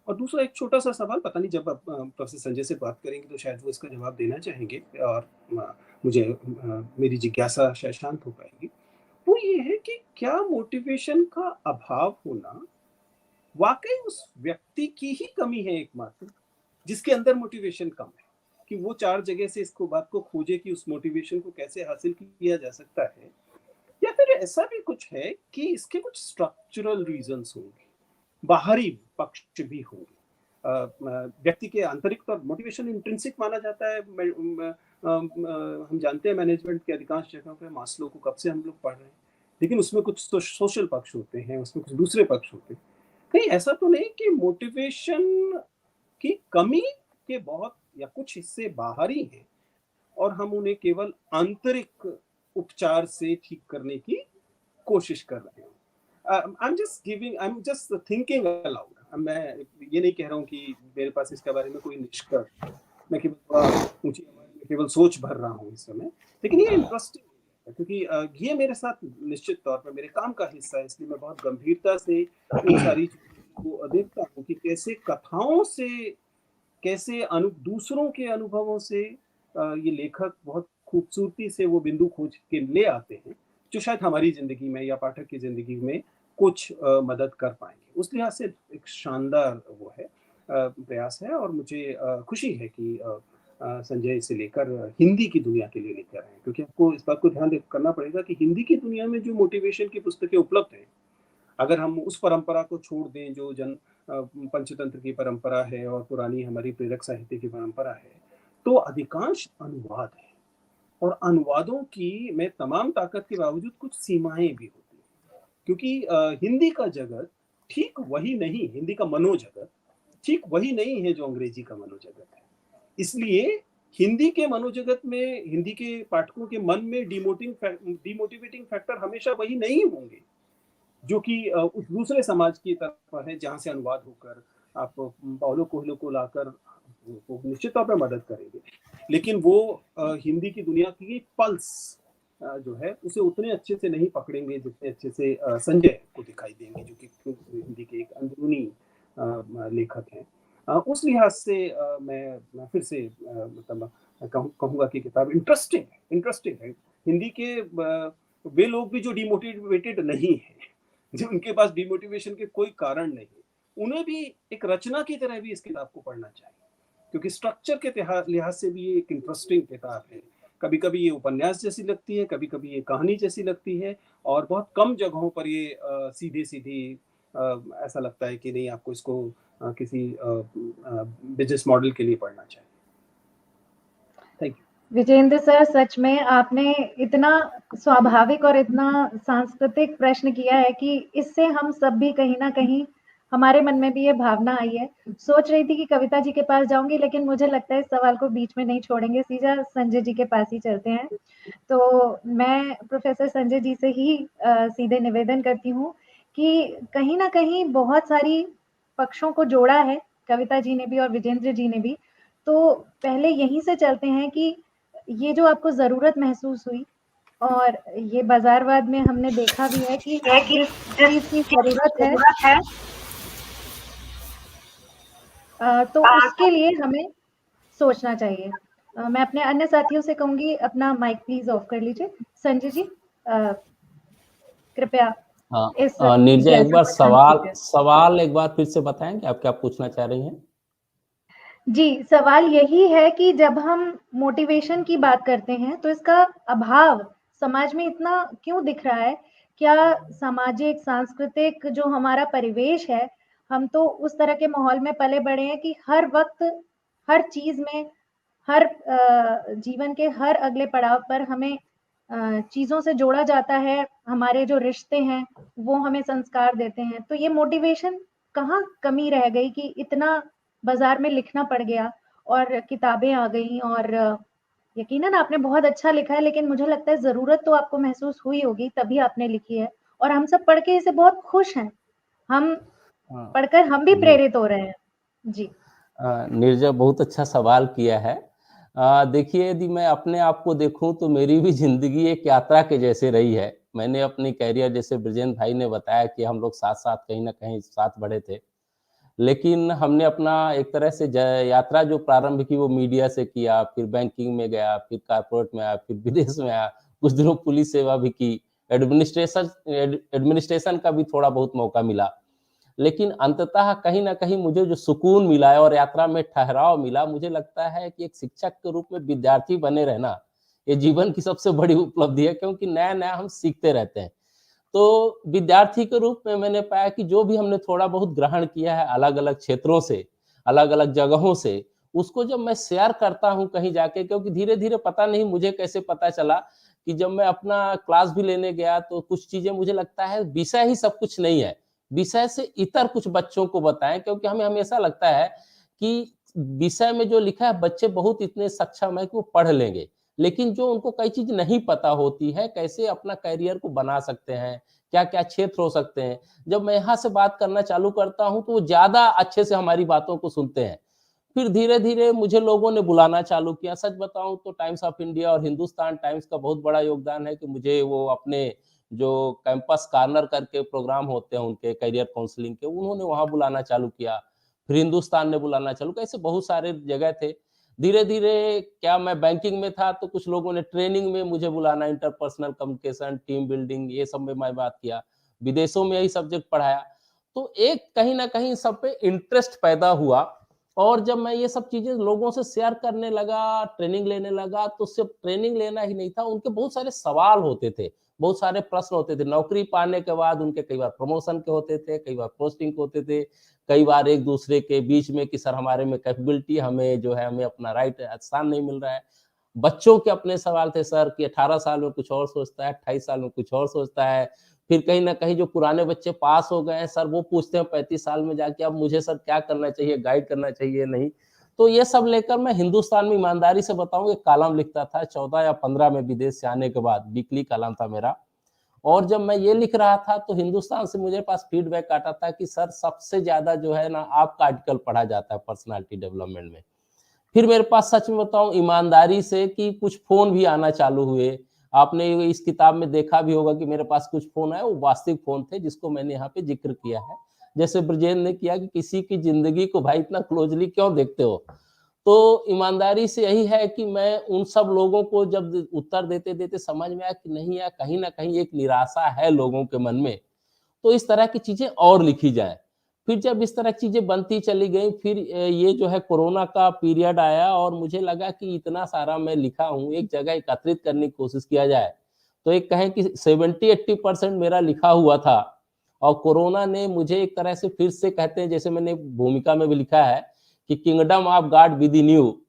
Speaker 3: और दूसरा एक छोटा-सा सवाल, पता नहीं जब आप प्रोफेसर संजय से बात करेंगे तो शायद वो इसका जवाब देना चाहेंगे और मुझे मेरी जिज्ञासा शायद शांत हो पाएगी। वो ये है कि क्या मोटिवेशन का अभाव होना वाक़ई उस व्यक्ति की ही कमी है एकमात्र, जिसके अंदर मोटिवेशन कम है? कि वो 4 जगह से इसको बात को खोजे कि उस मोटिवेशन को कैसे हासिल किया जा सकता है? या फिर ऐसा भी कुछ है कि इसके कुछ स्ट्रक्चरल रीज़न्स होंगे, बाहरी पक्ष भी होंगे? व्यक्ति के आंतरिक तौर मोटिवेशन इंट्रिंसिक माना जाता है। हम जानते हैं मैनेजमेंट के अधिकांश जगहों पे मास्लो को कब से हम लोग पढ़ रहे हैं, लेकिन उसमें कुछ सोशल पक्ष होते हैं, उसमें कुछ दूसरे पक्ष होते हैं। कहीं ऐसा तो नहीं कि मोटिवेशन की कमी के बहुत या कुछ हिस्से बाहरी हैं और हम उन्हें केवल आंतरिक उपचार से ठीक करने की कोशिश कर रहे हैं? I am just thinking allowed. मैं ये नहीं कह रहा हूँ कि मेरे पास इसके बारे में कोई निष्कर्ष है। मैं केवल ऊँची आवाज़ में केवल सोच भर रहा हूँ इस समय। लेकिन ये इंटरेस्टिंग है क्योंकि ये मेरे साथ निश्चित तौर पर मेरे काम का हिस्सा है, इसलिए मैं बहुत गंभीरता से इन सारी चीज़ों को देखता हूँ कि कैसे कथाओं से, कैसे दूसरों के अनुभवों से ये लेखक बहुत खूबसूरती से वो बिंदु खोज के ले आते हैं, जो शायद हमारी ज़िंदगी में या पाठक की ज़िंदगी में कुछ मदद कर पाएँगे। उस लिहाज से एक शानदार वो है प्रयास है और मुझे खुशी है कि संजय इसे लेकर हिंदी की दुनिया के लिए लेकर आए हैं, क्योंकि आपको इस बात को ध्यान करना पड़ेगा कि हिंदी की दुनिया में जो मोटिवेशन की पुस्तकें उपलब्ध हैं, अगर हम उस परंपरा को छोड़ दें जो पंचतंत्र की परंपरा है और पुरानी हमारी प्रेरक साहित्य की परंपरा है, तो अधिकांश अनुवाद है और अनुवादों की में तमाम ताकत के बावजूद कुछ सीमाएं भी होती हैं, क्योंकि हिंदी का जगत ठीक वही नहीं, हिंदी का मनोजगत ठीक वही नहीं है जो अंग्रेजी का मनोजगत है। इसलिए हिंदी के मनोजगत में, हिंदी के पाठकों के मन में डिमोटिवेटिंग फैक्टर हमेशा वही नहीं होंगे जो कि उस दूसरे समाज की तरफ है जहाँ से अनुवाद होकर आप पाउलो कोएल्हो को लाकर वो निश्चित तौर पर मदद करेंगे। लेकिन वो हिंदी की दुनिया की पल्स जो है उसे उतने अच्छे से नहीं पकड़ेंगे जितने अच्छे से संजय को दिखाई देंगे, जो कि हिंदी के एक अंदरूनी लेखक हैं। उस लिहाज से मैं फिर से मतलब कहूँगा कि किताब इंटरेस्टिंग है। हिंदी के वे लोग भी जो डिमोटिवेटेड नहीं है, जो उनके पास डिमोटिवेशन के कोई कारण नहीं, उन्हें भी एक रचना की तरह भी इस किताब को पढ़ना चाहिए, क्योंकि स्ट्रक्चर के लिहाज से भी ये एक इंटरेस्टिंग किताब है। कभी-कभी ये उपन्यास जैसी लगती है, कभी-कभी ये कहानी जैसी लगती है और बहुत कम जगहों पर ये सीधे-सीधे ऐसा लगता है कि नहीं, आपको इसको किसी बिज़नेस मॉडल के लिए पढ़ना चाहिए। Thank you.
Speaker 1: विजेंद्र सर, सच में आपने इतना स्वाभाविक और इतना सांस्कृतिक प्रश्न किया है कि इससे हम सब भी कहीं न कहीं हमारे मन में भी ये भावना आई है। सोच रही थी कि कविता जी के पास जाऊँगी, लेकिन मुझे लगता है इस सवाल को बीच में नहीं छोड़ेंगे, सीधा संजय जी के पास ही चलते हैं। तो मैं प्रोफ़ेसर संजय जी से ही सीधे निवेदन करती हूँ कि कहीं न कहीं बहुत सारी पक्षों को जोड़ा है कविता जी ने भी और विजेंद्र जी ने भी। तो पहले यहीं से चलते हैं कि ये जो आपको ज़रूरत महसूस हुई और ये बाज़ारवाद में हमने देखा भी है कि जिस चीज़ की ज़रूरत है तो उसके लिए हमें सोचना चाहिए। मैं अपने अन्य साथियों से कहूँगी अपना माइक प्लीज़ ऑफ कर लीजिए। संजय जी कृपया
Speaker 4: हाँ,
Speaker 1: इस
Speaker 4: नीरजा एक
Speaker 1: जिज्ञासा
Speaker 4: बार
Speaker 1: को शांत कीजिए।
Speaker 4: सवाल एक बार फिर से बताएंगे, आप क्या पूछना चाह रही हैं?
Speaker 1: जी, सवाल यही है कि जब हम मोटिवेशन की बात करते हैं, तो इसका अभाव समाज में इतना क्यों दिख रहा है? क्या सामाजिक, सांस्कृतिक जो हमारा परिवेश है, हम तो उस तरह के माहौल में पले-बड़े हैं कि हर वक़्त, हर चीज़ में, हर जीवन के हर अगले पड़ाव पर हमें चीज़ों से जोड़ा जाता है, हमारे जो रिश्ते हैं, वो हमें संस्कार देते हैं। तो ये मोटिवेशन कहाँ कमी रह गई कि इतना बाज़ार में लिखना पड़ गया और किताबें आ गईं और यकीनन आपने बहुत अच्छा लिखा है, लेकिन मुझे लगता है ज़रूरत तो आपको महसूस हुई होगी, तभी आपने लिखी है और हम सब पढ़ के इसे बहुत खुश हैं। हम
Speaker 4: हाँ
Speaker 1: पढ़कर हम भी
Speaker 4: जी।
Speaker 1: प्रेरित हो रहे हैं। जी।
Speaker 4: नीरजा बहुत अच्छा सवाल किया है। देखिए, यदि मैं अपने आप को देखूं तो मेरी भी ज़िंदगी एक यात्रा के जैसे रही है। मैंने अपनी कैरियर, जैसे ब्रजेंद्र भाई ने बताया कि हम लोग साथ-साथ कहीं न कहीं साथ बढ़े थे। लेकिन हमने अपना एक तरह से ज यात्रा जो प्रारंभ की वो मीडिया से किया, फिर बैंकिंग में गया, फिर कॉर्पोरेट में आया, फिर विदेश में आया, कुछ दिनों पुलिस सेवा भी की, एडमिनिस्ट्रेशन का भी थोड़ा बहुत मौका मिला। लेकिन अंततः कहीं न कहीं मुझे जो सुकून मिला है और यात्रा में ठहराव मिला, मुझे लगता है कि एक शिक्षक के रूप में विद्यार्थी बने रहना, ये जीवन की सबसे बड़ी उपलब्धि है, क्योंकि नया-नया हम सीखते रहते हैं। तो विद्यार्थी के रूप में मैंने पाया कि जो भी हमने थोड़ा बहुत ग्रहण किया है अलग-अलग क्षेत्रों से, अलग-अलग जगहों से, उसको जब मैं शेयर करता हूँ कहीं जाके, क्योंकि धीरे-धीरे पता नहीं मुझे कैसे पता चला कि जब मैं अपना क्लास भी लेने गया तो कुछ चीज़ें मुझे लगता है विषय ही सब कुछ नहीं है। विषय से इतर कुछ बच्चों को बताएँ, क्योंकि हमें हमेशा लगता है कि विषय में जो लिखा है बच्चे बहुत इतने सक्षम हैं कि वो पढ़ लेंगे। लेकिन जो उनको कई चीज़ नहीं पता होती है, कैसे अपना करियर को बना सकते हैं, क्या-क्या क्षेत्र हो सकते हैं। जब मैं यहाँ से बात करना चालू करता हूँ, तो वो ज़्यादा अच्छे से हमारी बातों को सुनते हैं। फिर धीरे-धीरे मुझे लोगों ने बुलाना चालू किया। सच बताऊँ तो टाइम्स ऑफ इंडिया और हिंदुस्तान टाइम्स का बहुत बड़ा योगदान है कि मुझे वो अपने जो कैंपस कॉर्नर करके प्रोग्राम होते हैं उनके करियर काउंसलिंग के, उन्होंने वहाँ बुलाना चालू किया। फिर हिंदुस्तान ने बुलाना चालू किया, ऐसे बहुत सारे जगह थे। धीरे-धीरे क्या, मैं बैंकिंग में था तो कुछ लोगों ने ट्रेनिंग में मुझे बुलाना, इंटरपर्सनल कम्युनिकेशन, टीम बिल्डिंग, ये सब में मैं बात किया। विदेशों में यही सब्जेक्ट पढ़ाया। तो एक कहीं न कहीं सब पे इंटरेस्ट पैदा हुआ और जब मैं ये सब चीज़ें लोगों से शेयर करने लगा, ट्रेनिंग लेने लगा, तो सिर्फ़ ट्रेनिंग लेना ही नहीं था, उनके बहुत सारे सवाल होते थे, बहुत सारे प्रश्न होते थे। नौकरी पाने के बाद उनके कई बार प्रमोशन के होते थे, कई बार पोस्टिंग के होते थे, कई बार एक-दूसरे के बीच में कि सर हमारे में कैपेबिलिटी, हमें जो है हमें अपना राइट स्थान नहीं मिल रहा है। बच्चों के अपने सवाल थे सर कि 18 साल में कुछ और सोचता है, 28 साल में कुछ और सोचता है। फिर कहीं न कहीं जो पुराने बच्चे पास हो गए हैं सर, वो पूछते हैं 35 साल में जाके अब मुझे सर क्या करना चाहिए, गाइड करना चाहिए नहीं। तो ये सब लेकर मैं हिंदुस्तान में ईमानदारी से बताऊँ एक कॉलम लिखता था 14 या 15 में विदेश से आने के बाद, वीकली कॉलम था मेरा। और जब मैं ये लिख रहा था तो हिंदुस्तान से मुझे पास फीडबैक आता था कि सर सबसे ज़्यादा जो है ना आपका आर्टिकल पढ़ा जाता है पर्सनैलिटी डेवलपमेंट में। फिर मेरे पास सच में बताऊँ ईमानदारी से कि कुछ फ़ोन भी आना चालू हुए। आपने इस किताब में देखा भी होगा कि मेरे पास कुछ फ़ोन आए, वो वास्तविक फ़ोन थे जिसको मैंने यहाँ पे ज़िक्र किया है। जैसे ब्रजेंद्र ने किया कि किसी की ज़िंदगी को भाई इतना क्लोज़ली क्यों देखते हो? तो ईमानदारी से यही है कि मैं उन सब लोगों को जब उत्तर देते-देते समझ में आया कि नहीं यार, कहीं न कहीं एक निराशा है लोगों के मन में। तो इस तरह की चीज़ें और लिखी जाएँ। फिर जब इस तरह की चीज़ें बनती चली गई, फिर ये जो है कोरोना का पीरियड आया और मुझे लगा कि इतना सारा मैं लिखा हूँ, एक जगह एकत्रित करने की कोशिश किया जाए। तो एक कहें कि 70-80% मेरा लिखा हुआ था और कोरोना ने मुझे एक तरह से फिर से कहते हैं, जैसे मैंने भूमिका में भी लिखा है कि kingdom of God within you,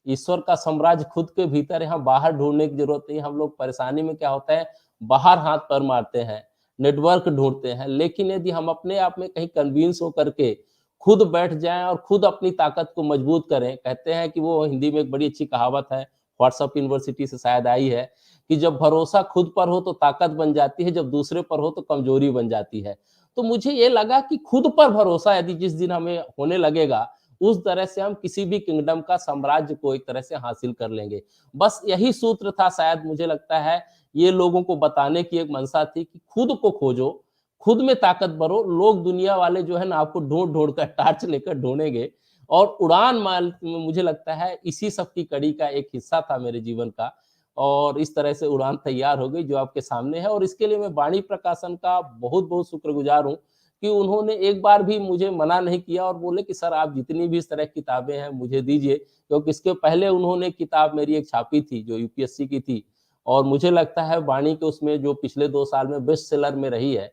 Speaker 4: ईश्वर का साम्राज्य खुद के भीतर है, यहाँ बाहर ढूँढने की ज़रूरत नहीं है। हम लोग परेशानी में क्या होता है, बाहर हाथ पैर मारते हैं, नेटवर्क ढूँढते हैं, लेकिन यदि हम अपने आप में कहीं कन्विंस होकर के खुद बैठ जाएँ और खुद अपनी ताकत को मजबूत करें, कहते हैं कि वो हिंदी में एक बड़ी अच्छी कहावत है, व्हाट्सएप यूनिवर्सिटी से शायद आई है, कि जब भरोसा खुद पर हो तो ताकत बन जाती है, जब दूसरे पर हो तो कमजोरी बन जाती है। तो मुझे ये लगा कि खुद पर भरोसा यदि जिस दिन हमें होने लगेगा, उस तरह से हम किसी भी किंगडम का साम्राज्य को एक तरह से हासिल कर लेंगे। बस यही सूत्र था शायद, मुझे लगता है ये लोगों को बताने की एक मंशा थी कि खुद को खोजो, खुद में ताकत भरो, लोग दुनिया वाले जो है ना आपको ढूँढ-ढूँढ कर टॉर्च लेकर ढूँढेंगे और उड़ान माल मुझे लगता है इसी सब की कड़ी का एक हिस्सा था मेरे जीवन का। और इस तरह से उड़ान तैयार हो गई जो आपके सामने है। और इसके लिए मैं वाणी प्रकाशन का बहुत बहुत शुक्रगुजार हूँ कि उन्होंने एक बार भी मुझे मना नहीं किया और बोले कि सर आप जितनी भी इस तरह की किताबें हैं मुझे दीजिए, क्योंकि इसके पहले उन्होंने किताब मेरी एक छापी थी जो यूपीएससी की थी, और मुझे लगता है वाणी के उसमें जो पिछले 2 साल में बेस्ट सेलर में रही है।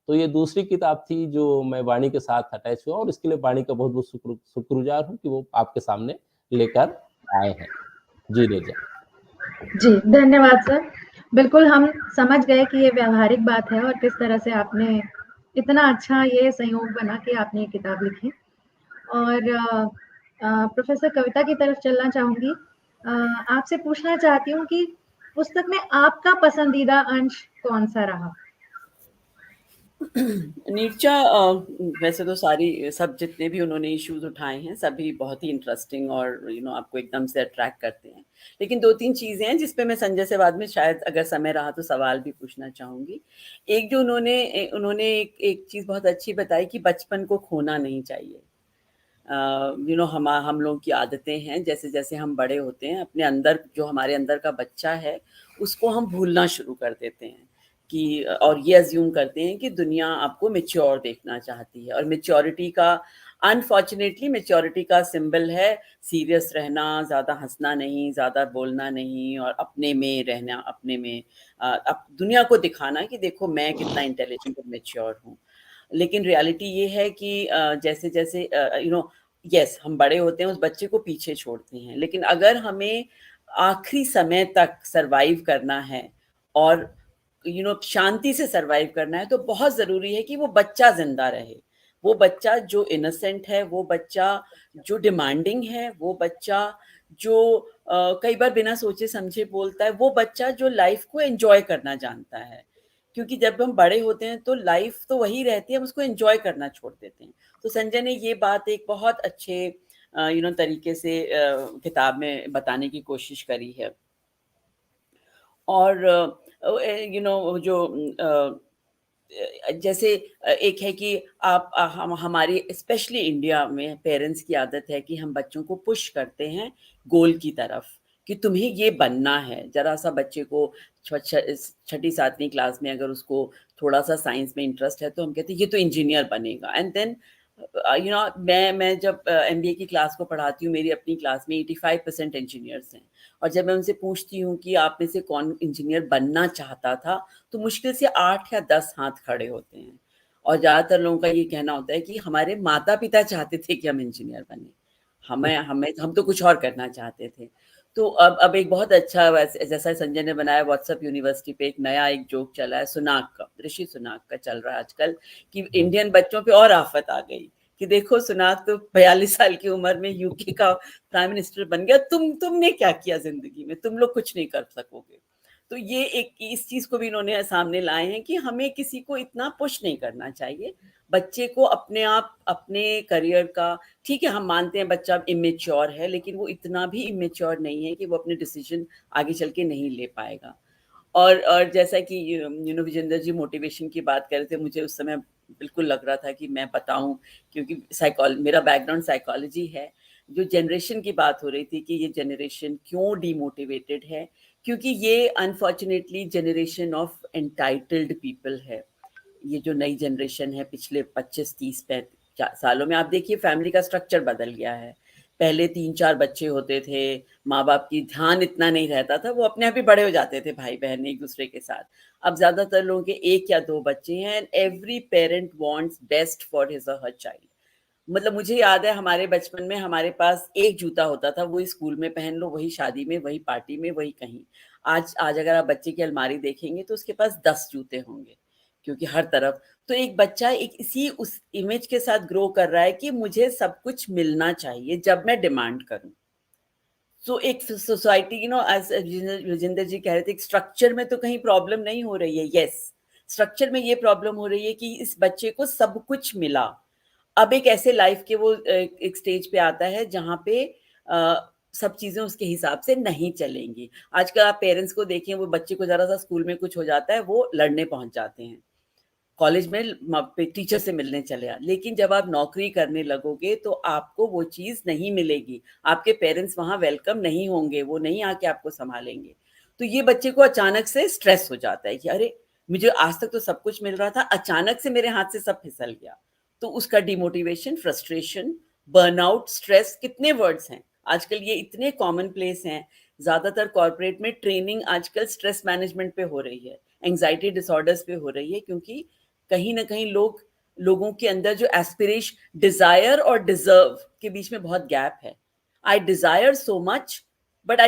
Speaker 4: तो ये दूसरी किताब थी जो मैं वाणी के साथ अटैच हुआ, और इसके लिए वाणी का बहुत बहुत शुक्रगुजार हूँ कि वो आपके सामने लेकर आए हैं। जी रेजा।
Speaker 1: जी, धन्यवाद सर। बिल्कुल हम समझ गए कि ये व्यावहारिक बात है और किस तरह से आपने इतना अच्छा ये संयोग बना के आपने ये किताब लिखी। और प्रोफेसर कविता की तरफ चलना चाहूँगी। आपसे पूछना चाहती हूँ कि पुस्तक में आपका पसंदीदा अंश कौन-सा रहा?
Speaker 2: नीरजा वैसे तो सारी सब जितने भी उन्होंने इश्यूज उठाए हैं सभी बहुत ही इंटरेस्टिंग और आपको एकदम से अट्रैक्ट करते हैं। लेकिन 2-3 चीज़ें हैं जिस पे मैं संजय से बाद में शायद अगर समय रहा तो सवाल भी पूछना चाहूँगी। एक जो उन्होंने एक चीज़ बहुत अच्छी बताई कि बचपन को खोना नहीं चाहिए। हम लोगों की आदतें हैं, जैसे-जैसे हम बड़े होते हैं, अपने अंदर जो हमारे अंदर का बच्चा है, उसको हम भूलना शुरू कर देते हैं कि और ये अज़्यूम करते हैं कि दुनिया आपको मैच्योर देखना चाहती है और मैच्योरिटी का सिंबल है सीरियस रहना, ज़्यादा हँसना नहीं, ज़्यादा बोलना नहीं और अपने में रहना, अपने में अब दुनिया को दिखाना कि देखो मैं कितना इंटेलिजेंट और मैच्योर हूँ। लेकिन रियलिटी ये है कि जैसे-जैसे यस हम बड़े होते हैं, उस बच्चे को पीछे छोड़ते हैं। लेकिन अगर हमें आखिरी समय तक सर्वाइव करना है और शांति से सर्वाइव करना है, तो बहुत ज़रूरी है कि वो बच्चा ज़िंदा रहे। वो बच्चा जो इनोसेंट है, वो बच्चा जो डिमांडिंग है, वो बच्चा जो कई बार बिना सोचे-समझे बोलता है, वो बच्चा जो लाइफ़ को एन्जॉय करना जानता है। क्योंकि जब हम बड़े होते हैं तो लाइफ़ तो वही रहती है, हम उसको एन्जॉय करना छोड़ देते हैं। तो संजय ने ये बात एक बहुत अच्छे तरीके से किताब में बताने की कोशिश करी है। और जो जैसे एक है कि आप हमारी स्पेशली इंडिया में पेरेंट्स की आदत है कि हम बच्चों को पुश करते हैं गोल की तरफ कि तुम्हें ये बनना है। ज़रा-सा बच्चे को छठी 7वीं क्लास में अगर उसको थोड़ा-सा साइंस में इंटरेस्ट है तो हम कहते हैं ये तो इंजीनियर बनेगा एंड देन मैं जब एमबीए की क्लास को पढ़ाती हूँ, मेरी अपनी क्लास में 85% इंजीनियर्स हैं और जब मैं उनसे पूछती हूँ कि आप में से कौन इंजीनियर बनना चाहता था, तो मुश्किल से 8 या 10 हाथ खड़े होते हैं और ज़्यादातर लोगों का ये कहना होता है कि हमारे माता-पिता चाहते थे कि हम इंजीनियर बने। हम तो कुछ और करना चाहते थे। तो अब एक बहुत अच्छा वैसे जैसा संजय ने बनाया व्हाट्सएप यूनिवर्सिटी पे एक नया एक जोक चला है सुनाक का, ऋषि सुनाक का चल रहा है आजकल कि इंडियन बच्चों पे और आफ़त आ गई कि देखो सुनाक तो 42 साल की उम्र में यूके का प्राइम मिनिस्टर बन गया, तुमने क्या किया ज़िंदगी में? तुम लोग कुछ नहीं कर सकोगे। तो ये एक इस चीज़ को भी इन्होंने सामने लाए हैं कि हमें किसी को इतना पुश नहीं करना चाहिए। बच्चे को अपने आप अपने करियर का ठीक है हम मानते हैं बच्चा इमेच्योर है, लेकिन वो इतना भी इमेच्योर नहीं है कि वो अपने डिसीज़न आगे चल के नहीं ले पाएगा। और जैसा कि विजेंद्र जी मोटिवेशन की बात कर रहे थे, मुझे उस समय बिल्कुल लग रहा था कि मैं बताऊँ क्योंकि मेरा बैकग्राउंड साइकोलॉजी है। जो जनरेशन की बात हो रही थी कि ये जनरेशन क्यों डिमोटिवेटेड है, क्योंकि ये unfortunately generation of entitled people है। ये जो नई जनरेशन है पिछले 25, 30, 35 सालों में आप देखिए फैमिली का स्ट्रक्चर बदल गया है। पहले 3-4 बच्चे होते थे, माँ-बाप की ध्यान इतना नहीं रहता था, वो अपने आप ही बड़े हो जाते थे भाई-बहन एक-दूसरे के साथ। अब ज़्यादातर लोगों के 1 या 2 बच्चे हैं and every parent wants best for his और हर चाइल्ड। मतलब मुझे याद है हमारे बचपन में हमारे पास 1 जूता होता था, वही स्कूल में पहन लो, वही शादी में, वही पार्टी में, वही कहीं। आज अगर आप बच्चे की अलमारी देखेंगे तो उसके पास 10 जूते होंगे, क्योंकि हर तरफ तो एक बच्चा एक इसी उस इमेज के साथ ग्रो कर रहा है कि मुझे सब कुछ मिलना चाहिए जब मैं डिमांड करूँ। सो एक सोसाइटी एज़ विजेंद्र जी कह रहे थे, एक स्ट्रक्चर में तो कहीं प्रॉब्लम नहीं हो रही है। येस, स्ट्रक्चर में ये प्रॉब्लम हो रही है कि इस बच्चे को सब कुछ मिला। अब एक ऐसे लाइफ के वो एक स्टेज पे आता है जहाँ पे सब चीज़ें उसके हिसाब से नहीं चलेंगी। आजकल आप पेरेंट्स को देखें, वो बच्चे को ज़रा-सा स्कूल में कुछ हो जाता है, वो लड़ने पहुँच जाते हैं। कॉलेज में टीचर से मिलने चले आ लेकिन जब आप नौकरी करने लगोगे तो आपको वो चीज़ नहीं मिलेगी। आपके पेरेंट्स वहाँ वेलकम नहीं होंगे, वो नहीं आके आपको सँभालेंगे। तो ये बच्चे को अचानक से स्ट्रेस हो जाता है कि अरे मुझे आज तक तो सब कुछ मिल रहा था, अचानक से मेरे हाथ से सब फिसल गया। तो उसका डिमोटिवेशन, फ्रस्ट्रेशन, बर्नआउट, स्ट्रेस, कितने वर्ड्स हैं आजकल, ये इतने कॉमन प्लेस हैं। ज्यादातर कॉर्पोरेट में ट्रेनिंग आजकल स्ट्रेस मैनेजमेंट पे हो रही है, एंजाइटी डिसऑर्डर्स पे हो रही है, क्योंकि कहीं ना कहीं लोगों के अंदर जो एस्पिरेशन, डिजायर और डिजर्व के बीच में बहुत गैप है। आई डिजायर सो मच बट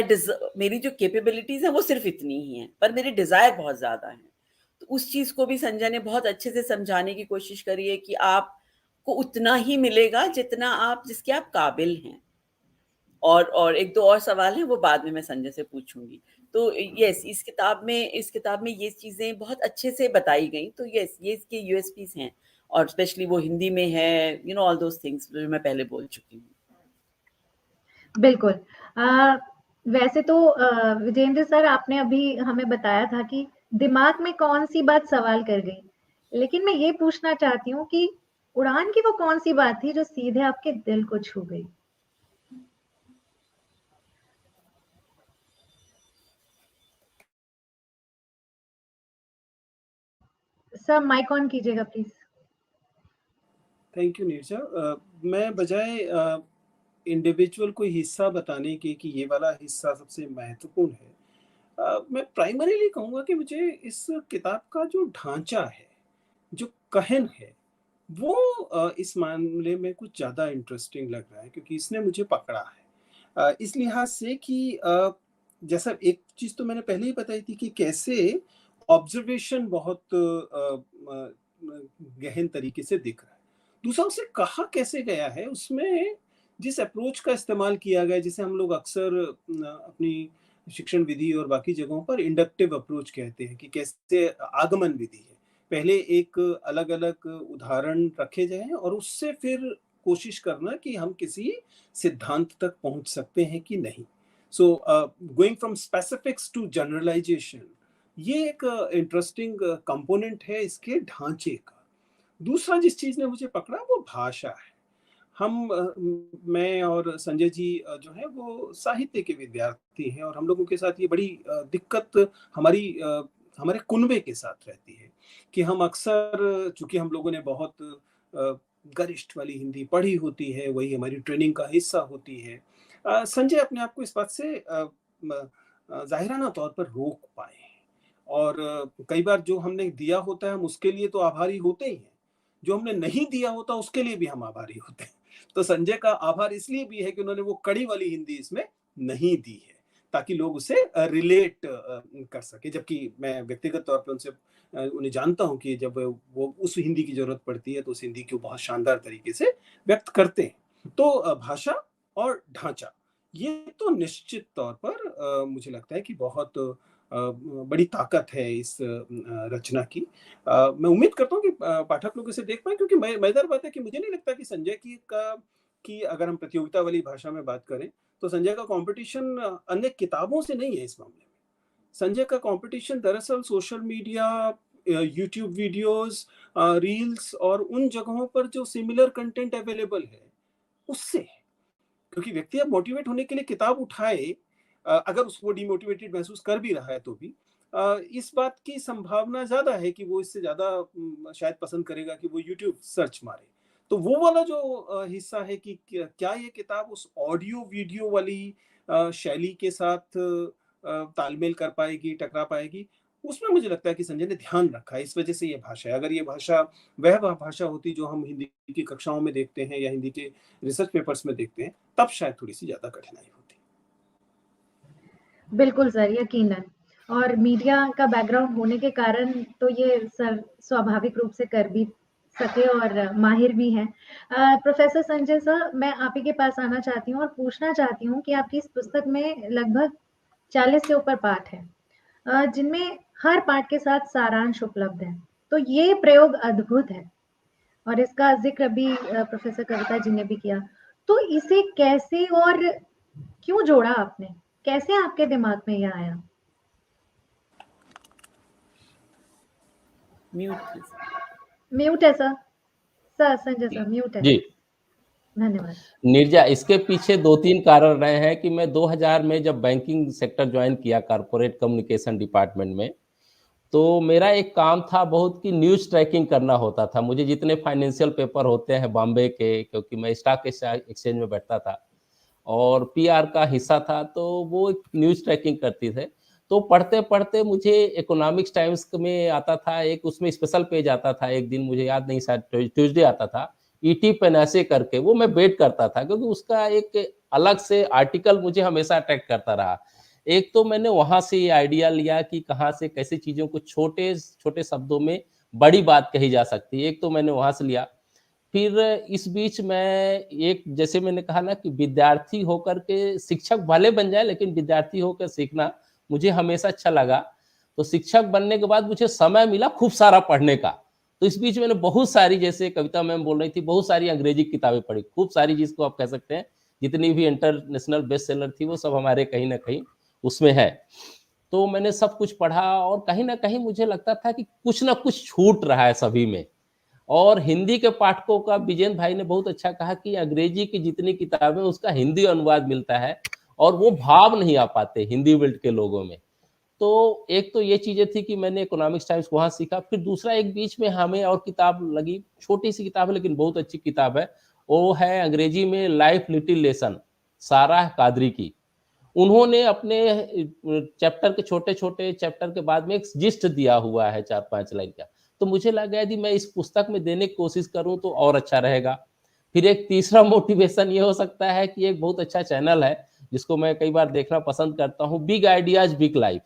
Speaker 2: मेरी जो कैपेबिलिटीज है वो सिर्फ इतनी ही है, पर मेरी डिजायर बहुत ज्यादा है। तो उस चीज को भी संजय ने बहुत अच्छे से समझाने की कोशिश करी है कि आपको उतना ही मिलेगा जिसके आप काबिल हैं। और एक दो और सवाल हैं, वो बाद में मैं संजय से पूछूंगी। तो यस, इस किताब में ये चीजें बहुत अच्छे से बताई गई। तो यस, ये इसके यूएसपीज हैं, और स्पेशली वो हिंदी में है, ऑल दोज थिंग्स जो मैं पहले बोल चुकी हूँ।
Speaker 1: बिल्कुल। वैसे तो विजेंद्र सर, आपने अभी हमें बताया था कि दिमाग में कौन सी बात सवाल कर गई, लेकिन मैं ये पूछना चाहती हूँ कि उड़ान की वो कौन सी बात थी जो सीधे आपके दिल को छू गई? सर माइक ऑन कीजिएगा प्लीज।
Speaker 3: Thank you Neerja. मैं बजाय इंडिविजुअल कोई हिस्सा बताने के कि ये वाला हिस्सा सबसे महत्वपूर्ण है, मैं प्राइमरीली कहूँगा कि मुझे इस किताब का जो ढांचा है, जो कहन है, वो इस मामले में कुछ ज़्यादा इंटरेस्टिंग लग रहा है, क्योंकि इसने मुझे पकड़ा है। इस लिहाज से कि जैसा एक चीज़ तो मैंने पहले ही बताई थी कि कैसे ऑब्जर्वेशन बहुत गहन तरीके से दिख रहा है। दूसरा, उसे कहा कैसे गया है, उसमें जिस अप्रोच का इस्तेमाल किया गया है, जिसे हम लोग अक्सर अपनी शिक्षण विधि और बाकी जगहों पर इंडक्टिव अप्रोच कहते हैं, कि कैसे आगमन विधि है। पहले एक अलग-अलग उदाहरण रखे जाएँ और उससे फिर कोशिश करना कि हम किसी सिद्धांत तक पहुँच सकते हैं कि नहीं। So going from specifics to generalisation, ये एक इंटरेस्टिंग कंपोनेंट है इसके ढांचे का। दूसरा जिस चीज़ ने मुझे पकड़ा वो भाषा है। मैं और संजय जी जो हैं वो साहित्य के विद्यार्थी हैं, और हम लोगों के साथ ये बड़ी दिक्कत हमारे कुनबे के साथ रहती है कि हम अक्सर, चूँकि हम लोगों ने बहुत गरिष्ठ वाली हिंदी पढ़ी होती है, वही हमारी ट्रेनिंग का हिस्सा होती है। संजय अपने आप को इस बात से ज़ाहिराना तौर पर रोक पाए हैं, और कई बार जो हमने दिया होता है हम उसके लिए तो आभारी होते ही हैं, जो हमने नहीं दिया होता उसके लिए भी हम आभारी होते हैं। तो संजय का आभार इसलिए भी है कि उन्होंने वो कड़ी वाली हिंदी इसमें नहीं दी है, ताकि लोग उसे रिलेट कर सके। जबकि मैं व्यक्तिगत तौर पे उन्हें जानता हूँ कि जब वो उस हिंदी की ज़रूरत पड़ती है तो उस हिंदी को बहुत शानदार तरीके से व्यक्त करते हैं। तो भाषा और ढाँचा, ये तो निश्चित तौर पर मुझे लगता है कि बहुत बड़ी ताकत है इस रचना की। मैं उम्मीद करता हूँ कि पाठक लोग इसे देख पाएँ, क्योंकि मज़ेदार बात है कि मुझे नहीं लगता कि संजय की अगर हम प्रतियोगिता वाली भाषा में बात करें, तो संजय का कॉम्पिटिशन अन्य किताबों से नहीं है इस मामले में। संजय का कॉम्पिटिशन दरअसल social media, YouTube videos, reels और उन जगहों पर जो सिमिलर कंटेंट अवेलेबल है, उससे है। क्योंकि व्यक्ति अब मोटिवेट होने के लिए किताब उठाए, अगर वो डिमोटिवेटेड महसूस कर भी रहा है तो भी इस बात की संभावना ज़्यादा है कि वो इससे ज़्यादा शायद पसंद करेगा कि वो यूट्यूब सर्च मारे। तो वो वाला जो हिस्सा है कि क्या ये किताब उस ऑडियो वीडियो वाली शैली के साथ तालमेल कर पाएगी, टकरा पाएगी, उसमें मुझे लगता है कि संजय ने ध्यान रखा है। इस वजह से ये भाषा है। अगर ये भाषा वह भाषा होती जो हम हिंदी की कक्षाओं में देखते हैं या हिंदी के रिसर्च पेपर्स में देखते हैं, तब शायद थोड़ी-सी ज़्यादा कठिनाई होती।
Speaker 1: बिल्कुल सर, यकीनन। और मीडिया का बैकग्राउंड होने के कारण तो ये सर स्वाभाविक रूप से कर भी सके और माहिर भी हैं। प्रोफ़ेसर संजय सर, मैं आप ही के पास आना चाहती हूँ और पूछना चाहती हूँ कि आपकी इस पुस्तक में लगभग 40 से ऊपर पाठ हैं, जिनमें हर पाठ के साथ सारांश उपलब्ध है। तो ये प्रयोग अद्भुत है, और इसका ज़िक्र अभी प्रोफ़ेसर कविता जी ने भी किया। तो इसे कैसे और क्यों जोड़ा आपने? कैसे आपके दिमाग में ये आया?
Speaker 2: Mute please.
Speaker 1: म्यूट है sir. Sir, Sanjay sir mute है।
Speaker 4: जी
Speaker 1: धन्यवाद।
Speaker 4: नीरजा, इसके पीछे 2-3 कारण रहे हैं कि मैं 2000 में जब बैंकिंग सेक्टर जॉइन किया कॉर्पोरेट कम्युनिकेशन डिपार्टमेंट में, तो मेरा एक काम था बहुत कि न्यूज़ ट्रैकिंग करना होता था। मुझे जितने फाइनेंशियल पेपर होते हैं बॉम्बे के, क्योंकि मैं स्टॉक एक्सचेंज में बैठता था और पीआर का हिस्सा था, तो वो एक न्यूज़ ट्रैकिंग करते थे। तो पढ़ते-पढ़ते मुझे इकोनॉमिक्स टाइम्स में आता था, एक उसमें स्पेशल पेज आता था, एक दिन मुझे याद नहीं, शायद ट्यूज़डे आता था, ईटी पेनासे करके, वो मैं वेट करता था क्योंकि उसका एक अलग से आर्टिकल मुझे हमेशा अट्रैक्ट करता रहा। एक तो मैंने वहाँ से ये आइडिया लिया कि कहाँ से कैसे चीज़ों को छोटे-छोटे शब्दों में बड़ी बात कही जा सकती है, एक तो मैंने वहाँ से लिया। फिर इस बीच मैं एक, जैसे मैंने कहा ना कि विद्यार्थी होकर के शिक्षक भले बन जाए, लेकिन विद्यार्थी होकर सीखना मुझे हमेशा अच्छा लगा। तो शिक्षक बनने के बाद मुझे समय मिला खूब सारा पढ़ने का। तो इस बीच मैंने बहुत सारी, जैसे कविता मैम बोल रही थी, बहुत सारी अंग्रेजी किताबें पढ़ी, खूब सारी जिसको आप कह सकते हैं, जितनी भी इंटरनेशनल बेस्ट सेलर थी वो सब हमारे कहीं न कहीं उसमें है। तो मैंने सब कुछ पढ़ा और कहीं न कहीं मुझे लगता था कि कुछ न कुछ छूट रहा है सभी में। और हिंदी के पाठकों का विजयन भाई ने बहुत अच्छा कहा कि अंग्रेजी की जितनी किताबें उसका हिंदी अनुवाद मिलता है और वो भाव नहीं आ पाते हिंदी बेल्ट के लोगों में। तो एक तो ये चीज़ें थी कि मैंने इकोनॉमिक्स टाइम्स वहाँ सीखा, फिर दूसरा एक बीच में हमें और किताब लगी, छोटी-सी किताब है लेकिन बहुत अच्छी किताब है, वो है अंग्रेजी में life little lesson, Sarah Qadri की। उन्होंने अपने चैप्टर के छोटे-छोटे चैप्टर के बाद में एक जिस्ट दिया हुआ है 4-5 लाइन का। तो मुझे लगा यदि मैं इस पुस्तक में देने की कोशिश करूँ तो और अच्छा रहेगा। फिर एक तीसरा मोटिवेशन ये हो सकता है कि एक बहुत अच्छा चैनल है, जिसको मैं कई बार देखना पसंद करता हूँ, बिग आइडियाज़ बिग लाइफ।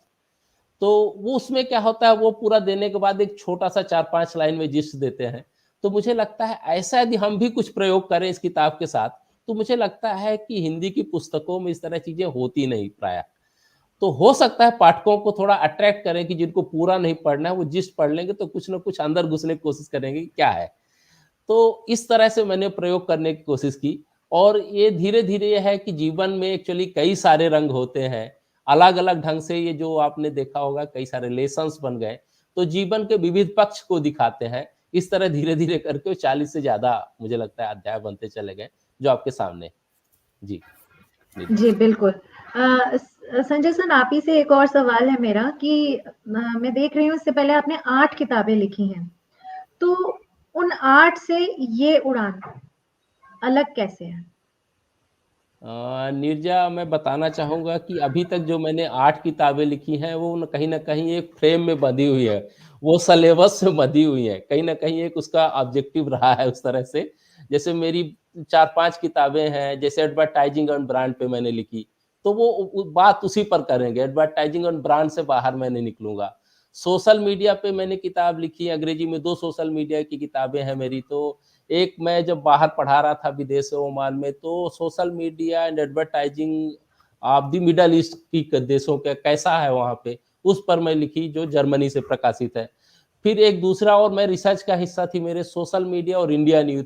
Speaker 4: तो वो उसमें क्या होता है, वो पूरा देने के बाद एक छोटा-सा 4-5 लाइन में जिस्ट देते हैं। तो मुझे लगता है ऐसा यदि हम भी कुछ प्रयोग करें इस किताब के साथ, तो मुझे लगता है कि हिंदी की पुस्तकों में इस तरह चीज़ें होती नहीं प्रायः। तो हो सकता है पाठकों को थोड़ा अट्रैक्ट करें कि जिनको पूरा नहीं पढ़ना है, वो जिस्ट पढ़ लेंगे तो कुछ न कुछ अंदर घुसने की कोशिश करेंगे कि क्या है। तो इस तरह से मैंने प्रयोग करने की कोशिश की और ये धीरे-धीरे ये है कि जीवन में एक्चुअली कई सारे रंग होते हैं। अलग-अलग ढंग से ये जो आपने देखा होगा कई सारे लेसन्स बन गए, तो जीवन के विविध पक्ष को दिखाते हैं। इस तरह धीरे-धीरे करके वो 40 से ज़्यादा मुझे लगता है अध्याय बनते चले गए, जो आपके सामने हैं। जी, निधि।
Speaker 1: जी, बिल्कुल। संजय सर, आप ही से एक और सवाल है मेरा कि मैं देख रही हूँ इससे पहले आपने 8 किताबें लिखी हैं। तो उन 8 से ये उड़ान अलग कैसे है?
Speaker 4: नीरजा, मैं बताना चाहूँगा कि अभी तक जो मैंने 8 किताबें लिखी हैं, वो न कहीं न कहीं एक फ्रेम में बंधी हुई है। वो सिलेबस से बंधी हुई हैं। कहीं न कहीं एक उसका ऑब्जेक्टिव रहा है उस तरह से। जैसे मेरी 4-5 किताबें हैं, जैसे एडवर्टाइज़िंग ऑन ब्रांड पे मैंने लिखी, तो वो बात उसी पर करेंगे, एडवर्टाइज़िंग ऑन ब्रांड से बाहर मैं नहीं निकलूँगा। सोशल मीडिया पे मैंने किताब लिखी, अंग्रेजी में 2 सोशल मीडिया की किताबें हैं मेरी, तो एक मैं जब बाहर पढ़ा रहा था विदेश ओमान में, तो social media and advertising of the middle east की देशों का कैसा है वहाँ पे, उस पर मैं लिखी जो जर्मनी से प्रकाशित है। फिर एक दूसरा और मैं रिसर्च का हिस्सा थी मेरे, सोशल मीडिया और इंडियन यूथ,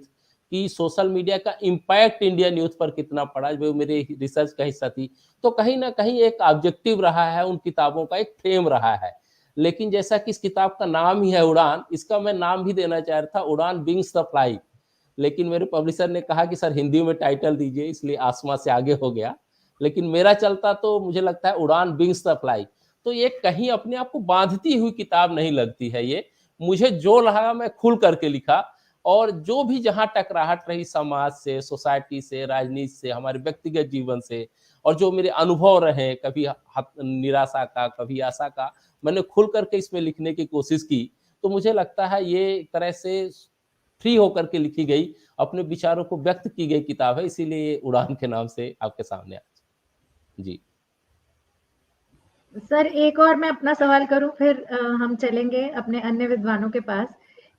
Speaker 4: कि सोशल मीडिया का इम्पैक्ट इंडियन यूथ पर कितना पड़ा, जो मेरे रिसर्च का हिस्सा थी। तो कहीं न कहीं एक ऑब्जेक्टिव रहा है उन किताबों का, एक फ्रेम रहा है। लेकिन जैसा कि इस किताब का नाम ही है उड़ान, इसका मैं नाम भी देना चाह रहा था, उड़ान विंग्स द फ्लाई। लेकिन मेरे पब्लिशर ने कहा कि सर हिंदी में टाइटल दीजिए, इसलिए आसमां से आगे हो गया। लेकिन मेरा चलता तो मुझे लगता है उड़ान विंग्स द फ्लाई। तो ये कहीं अपने आप को बांधती हुई किताब नहीं लगती है ये। मुझे जो लगा मैं खुल करके लिखा और जो भी जहाँ टकराहट रही समाज से, सोसाइटी से, राजनीति से, हमारे व्यक्तिगत जीवन से और जो मेरे अनुभव रहे, कभी निराशा का, कभी आशा का, मैंने खुल करके इसमें लिखने की कोशिश की। तो मुझे लगता है ये एक तरह से फ्री होकर के लिखी गई, अपने विचारों को व्यक्त की गई किताब है, इसीलिए ये उड़ान के नाम से आपके सामने आज। जी।
Speaker 1: सर, एक और मैं अपना सवाल करूँ, फिर हम चलेंगे अपने अन्य विद्वानों के पास।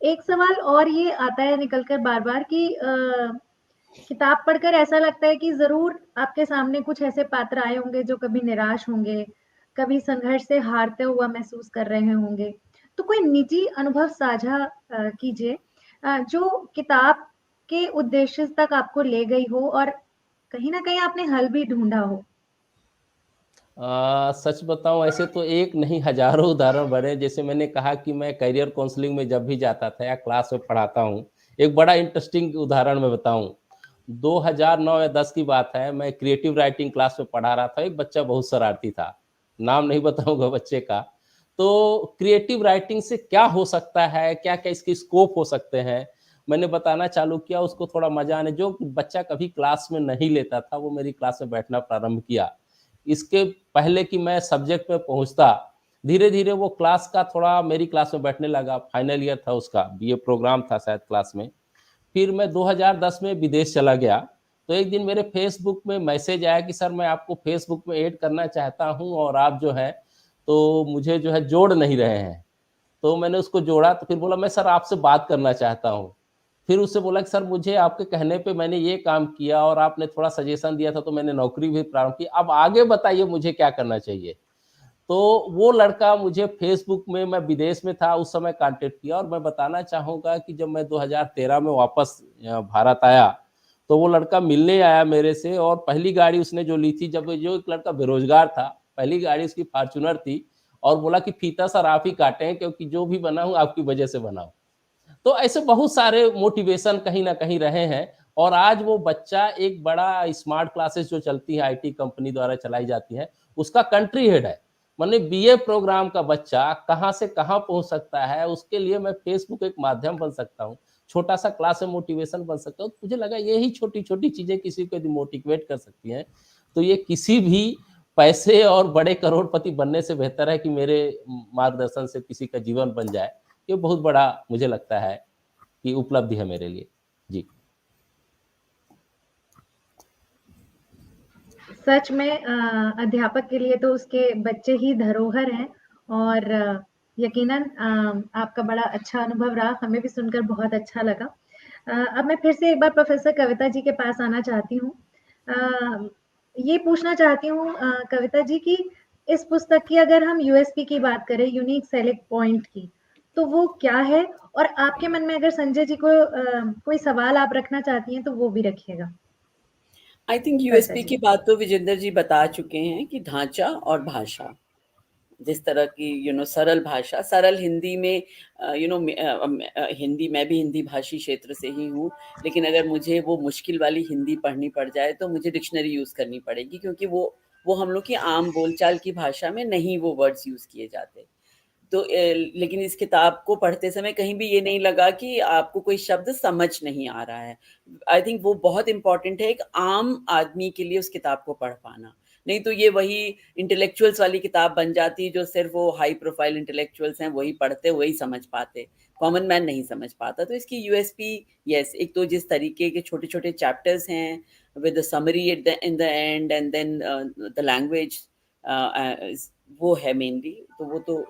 Speaker 1: एक सवाल और ये आता है निकल कर बार-बार कि किताब पढ़कर ऐसा लगता है कि ज़रूर आपके सामने कुछ ऐसे पात्र आए होंगे जो कभी निराश होंगे, कभी संघर्ष से हारते हुआ महसूस कर रहे होंगे। तो कोई निजी अनुभव साझा कीजिए जो किताब के उद्देश्य तक आपको ले गई हो और कहीं न कहीं आपने हल भी ढूँढा हो?
Speaker 4: सच बताऊँ ऐसे तो एक नहीं हज़ारों उदाहरण बने। जैसे मैंने कहा कि मैं करियर काउंसलिंग में जब भी जाता था या क्लास में पढ़ाता हूँ, एक बड़ा इंटरेस्टिंग उदाहरण मैं बताऊँ। 2009 या 10 की बात है, मैं क्रिएटिव राइटिंग क्लास में पढ़ा रहा था। एक बच्चा बहुत शरारती था, नाम नहीं बताऊंगा बच्चे का। तो क्रिएटिव राइटिंग से क्या हो सकता है, क्या क्या इसके स्कोप हो सकते हैं, मैंने बताना चालू किया। उसको थोड़ा मजा आने, जो बच्चा कभी क्लास में नहीं लेता था वो मेरी क्लास में बैठना प्रारंभ किया। इसके पहले कि मैं सब्जेक्ट में पहुंचता, धीरे धीरे वो क्लास का थोड़ा मेरी क्लास में बैठने लगा। फाइनल ईयर था उसका, बीए प्रोग्राम था शायद क्लास में। फिर मैं 2010 में विदेश चला गया। तो एक दिन मेरे फेसबुक में मैसेज आया कि सर मैं आपको फेसबुक में ऐड करना चाहता हूं और आप जो है तो मुझे जो है जोड़ नहीं रहे हैं। तो मैंने उसको जोड़ा, तो फिर बोला मैं सर आपसे बात करना चाहता हूँ। फिर उससे बोला कि सर मुझे आपके कहने पे मैंने ये काम किया और आपने थोड़ा सजेशन दिया था तो मैंने नौकरी भी प्रारंभ की, अब आगे बताइए मुझे क्या करना चाहिए। तो वो लड़का मुझे फेसबुक में, मैं विदेश में था उस समय, कांटेक्ट किया। और मैं बताना चाहूँगा कि जब मैं 2013 में वापस भारत आया तो वो लड़का मिलने आया मेरे से। और पहली गाड़ी उसने जो ली थी, जब जो एक लड़का बेरोजगार था, पहली गाड़ी उसकी फॉर्च्यूनर थी, और बोला कि फीता सर आप ही काटें क्योंकि जो भी बना हूँ आपकी वजह से बना हूँ। तो ऐसे बहुत सारे मोटिवेशन कहीं ना कहीं रहे हैं। और आज वो बच्चा एक बड़ा स्मार्ट क्लासेस जो चलती है आईटी कंपनी द्वारा चलाई जाती है, उसका कंट्री हेड है। माने बीए प्रोग्राम का बच्चा कहाँ से कहाँ पहुंच सकता है, उसके लिए मैं फेसबुक एक माध्यम बन सकता हूँ, छोटा सा क्लास में मोटिवेशन बन सकता हूँ। मुझे लगा यही छोटी छोटी चीजें किसी को यदि मोटिवेट कर सकती हैं तो ये किसी भी पैसे और बड़े करोड़पति बनने से बेहतर है कि मेरे मार्गदर्शन से किसी का जीवन बन जाए। ये बहुत बड़ा मुझे लगता है कि उपलब्धि है मेरे लिए। जी,
Speaker 1: सच में अध्यापक के लिए तो उसके बच्चे ही धरोहर हैं। और यकीनन आपका बड़ा अच्छा अनुभव रहा, हमें भी सुनकर बहुत अच्छा लगा। अब मैं फिर से एक बार प्रोफेसर कविता जी के पास आना चाहती हूँ। ये पूछना चाहती हूँ कविता जी कि इस पुस्तक की अगर हम यूएसपी की बात करें, यूनिक सेलेक्ट पॉइंट की, तो वो क्या है? और आपके मन में अगर संजय जी को कोई सवाल आप रखना चाहती हैं तो वो भी रखिएगा।
Speaker 2: आई थिंक
Speaker 1: कविता
Speaker 2: यूएसपी
Speaker 1: जी।
Speaker 2: की बात तो विजेंद्र जी बता चुके हैं कि ढांचा और भाषा, जिस तरह की सरल भाषा, सरल हिंदी में हिंदी, मैं भी हिंदी भाषी क्षेत्र से ही हूँ, लेकिन अगर मुझे वो मुश्किल वाली हिंदी पढ़नी पड़ जाए तो मुझे डिक्शनरी यूज़ करनी पड़ेगी, क्योंकि वो हम लोग की आम बोलचाल की भाषा में नहीं वो वर्ड्स यूज़ किए जाते। तो लेकिन इस किताब को पढ़ते समय कहीं भी ये नहीं लगा कि आपको कोई शब्द समझ नहीं आ रहा है। आई थिंक वो बहुत इम्पोर्टेंट है एक आम आदमी के लिए उस किताब को पढ़ पाना। नहीं तो ये वही इंटेलेक्चुअल्स वाली किताब बन जाती जो सिर्फ वो हाई प्रोफाइल इंटेलेक्चुअल्स हैं वही पढ़ते, वही समझ पाते, कॉमन मैन नहीं समझ पाता। तो इसकी यूएसपी, यस, एक तो जिस तरीके के छोटे-छोटे चैप्टर्स हैं with the summary at the in the end and then the language, वो है मेनली। तो वो तो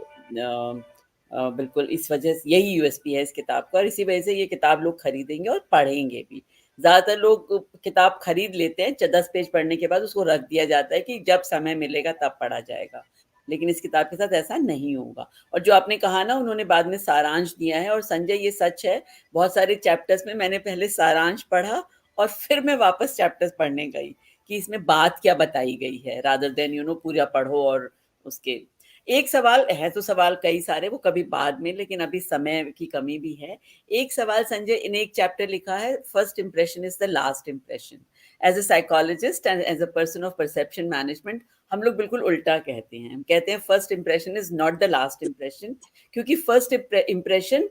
Speaker 2: बिल्कुल इस वजह से यही यूएसपी है इस किताब का, और इसी वजह से ये किताब लोग खरीदेंगे और पढ़ेंगे भी। ज़्यादातर लोग किताब खरीद लेते हैं, 10 पेज पढ़ने के बाद उसको रख दिया जाता है कि जब समय मिलेगा तब पढ़ा जाएगा। लेकिन इस किताब के साथ ऐसा नहीं होगा। और जो आपने कहा ना, उन्होंने बाद में सारांश दिया है, और संजय ये सच है, बहुत सारे चैप्टर्स में मैंने पहले सारांश पढ़ा और फिर मैं वापस चैप्टर्स पढ़ने गई कि इसमें बात क्या बताई गई है, रादर देन पूरा पढ़ो। और उसके एक सवाल है, तो सवाल कई सारे, वो कभी बाद में, लेकिन अभी समय की कमी भी है। एक सवाल संजय, इन एक चैप्टर लिखा है, first impression is the last impression. As a psychologist and as a person of perception management, हम लोग बिल्कुल उल्टा कहते हैं। हम कहते हैं first impression is not the last impression, क्योंकि फर्स्ट इंप्रेशन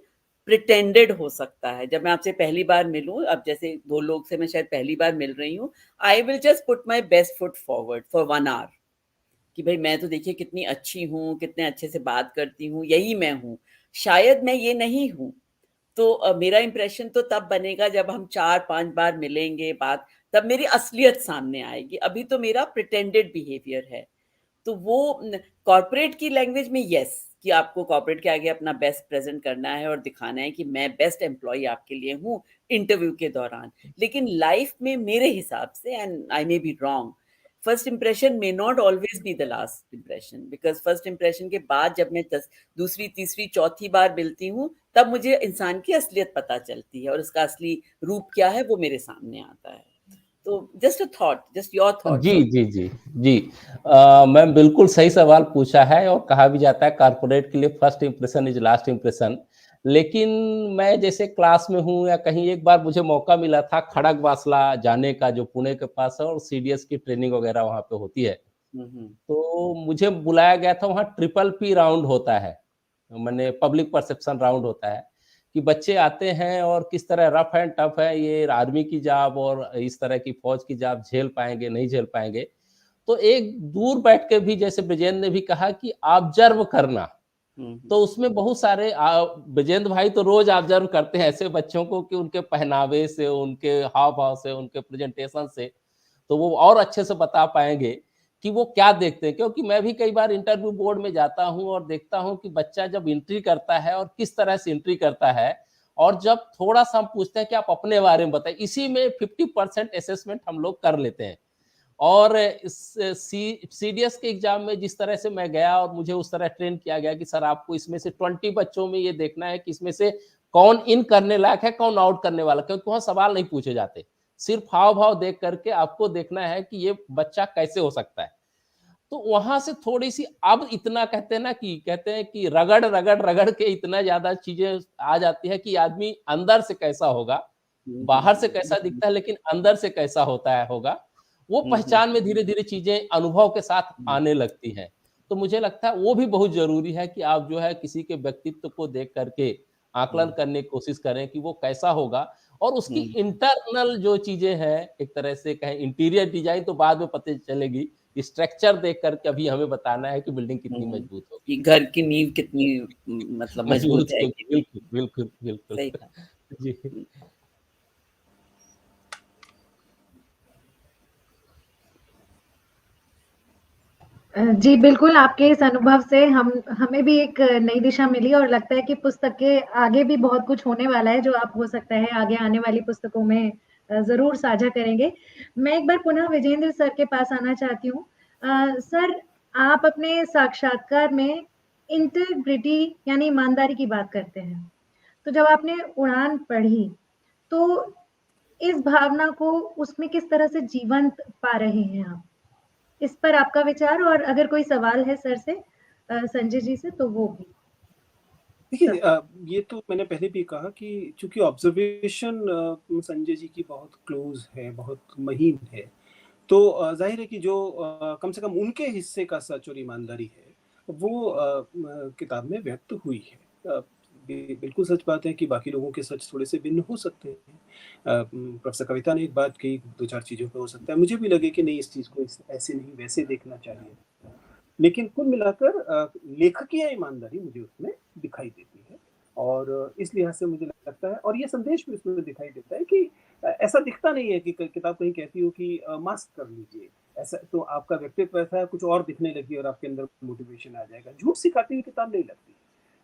Speaker 2: प्रिटेंडेड हो सकता है। जब मैं आपसे पहली बार मिलूं, अब जैसे 2 लोग से मैं शायद पहली बार मिल रही हूँ, I will just put my best foot forward for 1 hour कि भाई मैं तो देखिए कितनी अच्छी हूँ, कितने अच्छे से बात करती हूँ, यही मैं हूँ। शायद मैं ये नहीं हूँ। तो मेरा इंप्रेशन तो तब बनेगा जब हम 4-5 बार मिलेंगे, बात, तब मेरी असलियत सामने आएगी। अभी तो मेरा प्रिटेंडेड बिहेवियर है। तो वो कॉर्पोरेट की लैंग्वेज में यस, कि आपको कॉर्पोरेट के आगे अपना बेस्ट प्रेजेंट करना है और दिखाना है कि मैं बेस्ट एम्प्लॉय आपके लिए हूँ इंटरव्यू के दौरान। लेकिन लाइफ में मेरे हिसाब से, and I may be wrong, first impression may not always be the last impression, because first impression के बाद जब मैं दूसरी, तीसरी, चौथी बार मिलती हूँ, तब मुझे इंसान की असलियत पता चलती है और उसका असली रूप क्या है वो मेरे सामने आता है। तो just a thought, just your
Speaker 4: जी,
Speaker 2: थॉट्स।
Speaker 4: जी, जी, जी। मैम बिल्कुल सही सवाल पूछा है, और कहा भी जाता है कॉर्पोरेट के लिए first impression is last impression. लेकिन मैं जैसे क्लास में हूँ या कहीं, एक बार मुझे मौका मिला था खड़गवासला जाने का, जो पुणे के पास है, और सीडीएस की ट्रेनिंग वगैरह वहाँ पे होती है। तो मुझे बुलाया गया था, वहाँ ट्रिपल पी राउंड होता है, माने पब्लिक परसेप्शन राउंड होता है, कि बच्चे आते हैं और किस तरह रफ एंड टफ है ये आर्मी की जॉब और इस तरह की फौज की जॉब झेल पाएँगे, नहीं झेल पाएँगे। तो एक दूर बैठ के भी, जैसे ब्रिजेंद्र ने भी कहा, कि ऑब्जर्व करना, तो उसमें बहुत सारे विजेंद्र भाई तो रोज ऑब्जर्व करते हैं ऐसे बच्चों को कि उनके पहनावे से, उनके हाव-भाव से, उनके प्रेजेंटेशन से, तो वो और अच्छे से बता पाएँगे कि वो क्या देखते हैं। क्योंकि मैं भी कई बार इंटरव्यू बोर्ड में जाता हूँ और देखता हूँ कि बच्चा जब एंट्री करता है और किस तरह से एंट्री करता है, और जब थोड़ा-सा हम पूछते हैं कि आप अपने बारे में बताइए, इसी में 50% असेसमेंट हम लोग कर लेते हैं। और इस सीडीएस के एग्जाम में जिस तरह से मैं गया और मुझे उस तरह ट्रेन किया गया कि सर आपको इसमें से 20 बच्चों में ये देखना है कि इसमें से कौन इन करने लायक है, कौन आउट करने वाला, क्योंकि वहाँ सवाल नहीं पूछे जाते। सिर्फ हाव-भाव देख करके आपको देखना है कि ये बच्चा कैसे हो सकता है। तो वहाँ से थोड़ी-सी, अब इतना कहते हैं कि रगड़ के इतना ज़्यादा चीज़ें आ जाती है कि आदमी अंदर से कैसा होगा, बाहर से कैसा दिखता है लेकिन अंदर से कैसा होता है होगा, वो पहचान में धीरे-धीरे चीज़ें अनुभव के साथ आने लगती हैं। तो मुझे लगता है वो भी बहुत ज़रूरी है कि आप जो है किसी के व्यक्तित्व को देख कर के आकलन करने की कोशिश करें कि वो कैसा होगा, और उसकी इंटरनल जो चीज़ें हैं, एक तरह से कहें इंटीरियर डिज़ाइन तो बाद में पता चलेगी, स्ट्रक्चर देख कर के अभी हमें बताना है कि बिल्डिंग कितनी मजबूत होगी।
Speaker 2: कि घर की नींव कितनी मतलब मजबूत
Speaker 4: मजबूत
Speaker 2: है
Speaker 4: होगी,
Speaker 2: कि नहीं।
Speaker 4: बिल्कुल, बिल्कुल, बिल्कुल।
Speaker 2: सही कहा।
Speaker 4: जी।
Speaker 1: जी, बिल्कुल, आपके इस अनुभव से हमें भी एक नई दिशा मिली और लगता है कि पुस्तक के आगे भी बहुत कुछ होने वाला है, जो आप हो सकता है आगे आने वाली पुस्तकों में ज़रूर साझा करेंगे। मैं एक बार पुनः विजेंद्र सर के पास आना चाहती हूँ। सर, आप अपने साक्षात्कार में इंटेग्रिटी यानी ईमानदारी की बात करते हैं। तो जब आपने उड़ान पढ़ी, तो इस भावना को उसमें किस तरह से जीवंत पा रहे हैं आप? इस पर आपका विचार, और अगर कोई सवाल है सर से संजय जी से, तो वो भी।
Speaker 3: देखिए ये तो मैंने पहले भी कहा कि चूँकि ऑब्ज़र्वेशन संजय जी की बहुत क्लोज़ है, बहुत महीन है, तो ज़ाहिर है कि जो कम से कम उनके हिस्से का सच और ईमानदारी है, वो किताब में व्यक्त हुई है। बिल्कुल सच बात है कि बाकी लोगों के सच थोड़े-से भिन्न हो सकते हैं। प्रोफ़ेसर कविता ने एक बात कही, 2-4 चीज़ों पे हो सकता है, मुझे भी लगे कि नहीं इस चीज़ को इस ऐसे नहीं वैसे देखना चाहिए। लेकिन कुल मिलाकर लेखकीय ईमानदारी मुझे उसमें दिखाई देती है और इस लिहाज से मुझे लगता है और ये संदेश भी उसमें दिखाई देता है कि ऐसा दिखता नहीं है कि किताब कहीं कहती हो कि मास्क कर लीजिए, ऐसा तो आपका व्यक्तित्व ऐसा है कुछ और दिखने लगी और आपके अंदर मोटिवेशन आ जाएगा। झूठ सिखाती हुई किताब नहीं लगती।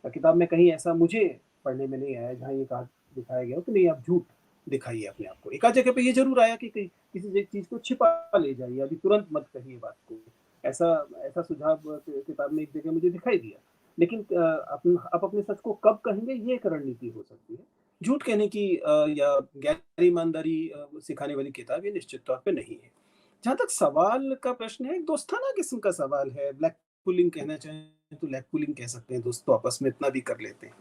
Speaker 3: किताब में कहीं ऐसा मुझे पढ़ने में नहीं आया जहाँ ये कहा दिखाया गया हो कि नहीं आप झूठ दिखाइए अपने आप को। एक आध जगह पे ये ज़रूर आया कि किसी चीज़ को छिपा ले जाइए, अभी तुरंत मत कहिए बात को। ऐसा ऐसा सुझाव किताब में एक जगह मुझे दिखाई दिया। लेकिन आप अपने सच को कब कहेंगे ये एक रणनीति हो सकती है। झूठ कहने की या गैर ईमानदारी सिखाने वाली किताब ये निश्चित तौर पे नहीं है। जहाँ तक सवाल का प्रश्न है, एक दोस्ताना किस्म का सवाल है, ब्लैक पुलिंग कहना चाहें तो लैग पुलिंग कह सकते हैं, दोस्त तो आपस में इतना भी कर लेते हैं।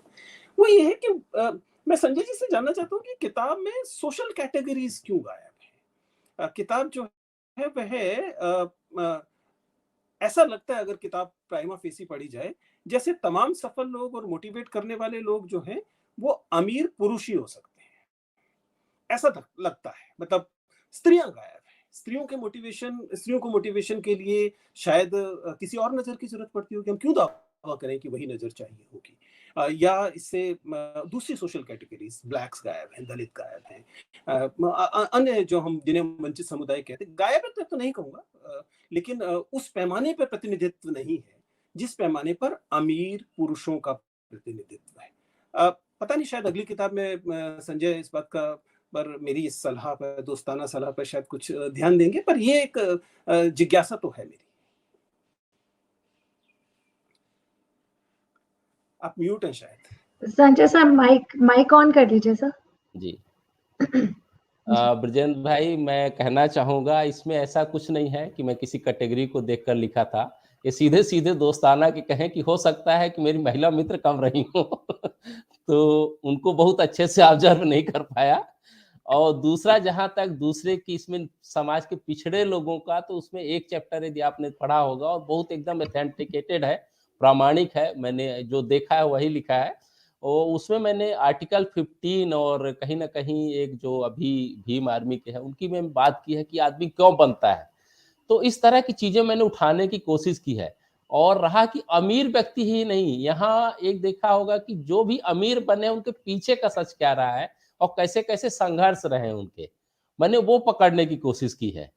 Speaker 3: वो ये है कि मैं संजय जी से जानना चाहता हूँ कि किताब में सोशल कैटेगरीज़ क्यों गायब हैं? किताब जो है वह ऐसा लगता है अगर किताब प्राइमा फेसी पढ़ी जाए, जैसे तमाम सफल लोग और मोटिवेट करने वाले लोग जो हैं, वो अमीर पुरुष ही हो सकते हैं। ऐसा लगता है मतलब स्त्रियां गायब हैं। स्त्रियों को मोटिवेशन के लिए शायद किसी और नज़र की ज़रूरत पड़ती होगी। हम क्यों दावा करें कि वही नज़र चाहिए होगी। या इससे दूसरी सोशल कैटेगरीज़ ब्लैक्स गायब हैं, दलित गायब हैं। अन्य जो हम जिन्हें वंचित समुदाय कहते हैं, गायब है तो नहीं कहूँगा लेकिन उस पैमाने पे प्रतिनिधित्व नहीं है, जिस पैमाने पर अमीर पुरुषों का प्रतिनिधित्व है। पता नहीं शायद अगली किताब में संजय इस बात का पर मेरी इस सलाह पर दोस्ताना सलाह पर शायद कुछ ध्यान देंगे पर ये एक जिज्ञासा तो है मेरी। आप म्यूट हैं शायद।
Speaker 1: Sanjay sir, mic mic on कर लीजिए सर।
Speaker 4: जी। ब्रजेंद्र भाई मैं कहना चाहूँगा इसमें ऐसा कुछ नहीं है कि मैं किसी कैटेगरी को देखकर लिखा था। ये सीधे-सीधे दोस्ताना कि कहें कि हो सकता है कि मेरी महिला मित्र कम रही हों तो उनको बहुत अच्छे से ऑब्जर्व नहीं कर पाया। और दूसरा जहाँ तक दूसरे की इसमें समाज के पिछड़े लोगों का, तो उसमें एक चैप्टर यदि आपने पढ़ा होगा और बहुत एकदम ऑथेंटिकेटेड है, प्रामाणिक है, मैंने जो देखा है वही लिखा है। और उसमें मैंने आर्टिकल 15 और कहीं न कहीं एक जो अभी भीम आर्मी के हैं, उनकी मैंने बात की है कि आदमी क्यों बनता है। तो इस तरह की चीज़ें मैंने उठाने की कोशिश की है। और रहा कि अमीर व्यक्ति ही नहीं, यहाँ एक देखा होगा कि जो भी अमीर बने उनके पीछे का सच क्या रहा है और कैसे-कैसे संघर्ष रहे उनके। मैंने वो पकड़ने की कोशिश की है।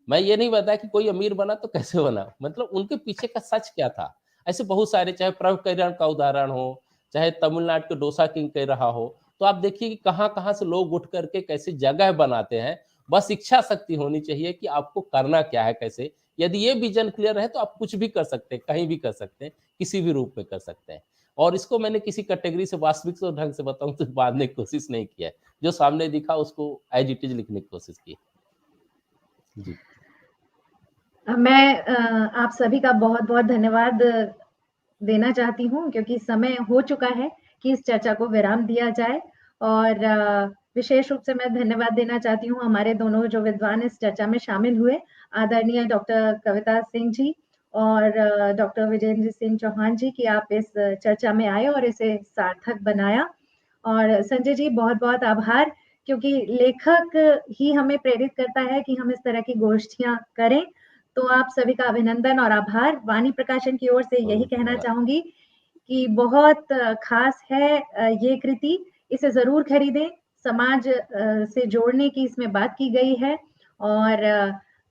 Speaker 4: मैं ये नहीं बताया कि कोई अमीर बना तो कैसे बना, मतलब उनके पीछे का सच क्या था। ऐसे बहुत सारे, चाहे प्रभु कल्याण का उदाहरण हो, चाहे तमिलनाडु के डोसा किंग कह रहा हो, तो आप देखिए कि कहाँ-कहाँ से लोग उठ कर के कैसे जगह बनाते हैं। बस इच्छा शक्ति होनी चाहिए कि आपको करना क्या है, कैसे। यदि ये विज़न क्लियर है तो आप कुछ भी कर सकते हैं, कहीं भी कर सकते हैं, किसी भी रूप में कर सकते हैं। और इसको मैंने किसी कैटेगरी से वास्तविक से ढंग से बताऊँ तो बाँधने की कोशिश नहीं किया है। जो सामने दिखा उसको एज़ इट इज़ लिखने की कोशिश की। जी।
Speaker 1: मैं आप सभी का बहुत-बहुत धन्यवाद देना चाहती हूँ क्योंकि समय हो चुका है कि इस चर्चा को विराम दिया जाए और विशेष रूप से मैं धन्यवाद देना चाहती हूँ हमारे दोनों जो विद्वान इस चर्चा में शामिल हुए, आदरणीय डॉक्टर कविता सिंह जी और डॉक्टर विजेंद्र सिंह चौहान जी कि आप इस चर्चा में आए और इसे सार्थक बनाया। और संजय जी बहुत-बहुत आभार क्योंकि लेखक ही हमें प्रेरित करता है कि हम इस तरह की गोष्ठियाँ करें। तो आप सभी का अभिनंदन और आभार। वाणी प्रकाशन की ओर से यही
Speaker 4: बहुत
Speaker 1: कहना
Speaker 4: धन्यवाद।
Speaker 1: चाहूँगी कि बहुत ख़ास है ये कृति, इसे ज़रूर खरीदें। समाज से जोड़ने की इसमें बात की गई है और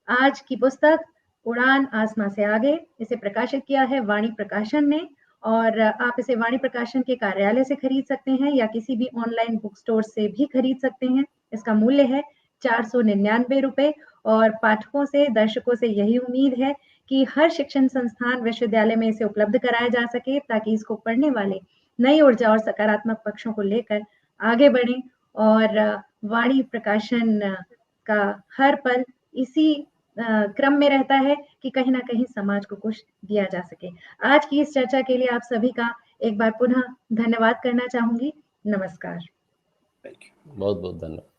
Speaker 1: आज की पुस्तक उड़ान आसमां से आगे, इसे प्रकाशित किया है वाणी प्रकाशन ने और आप इसे वाणी प्रकाशन के कार्यालय से खरीद सकते हैं या किसी भी ऑनलाइन बुक स्टोर से भी खरीद सकते हैं। इसका मूल्य है ₹499 और पाठकों से, दर्शकों से यही उम्मीद है कि हर शिक्षण संस्थान, विश्वविद्यालय में इसे उपलब्ध कराया जा सके ताकि इसको पढ़ने वाले नई ऊर्जा और सकारात्मक पक्षों को लेकर आगे बढ़ें और वाणी प्रकाशन का हर पल इसी क्रम में रहता है कि कहीं न कहीं समाज को कुछ दिया जा सके। आज की इस चर्चा के लिए आप सभी का एक बार पुनः धन्यवाद करना चाहूँगी। नमस्कार।
Speaker 3: Thank you.
Speaker 4: बहुत-बहुत धन्यवाद।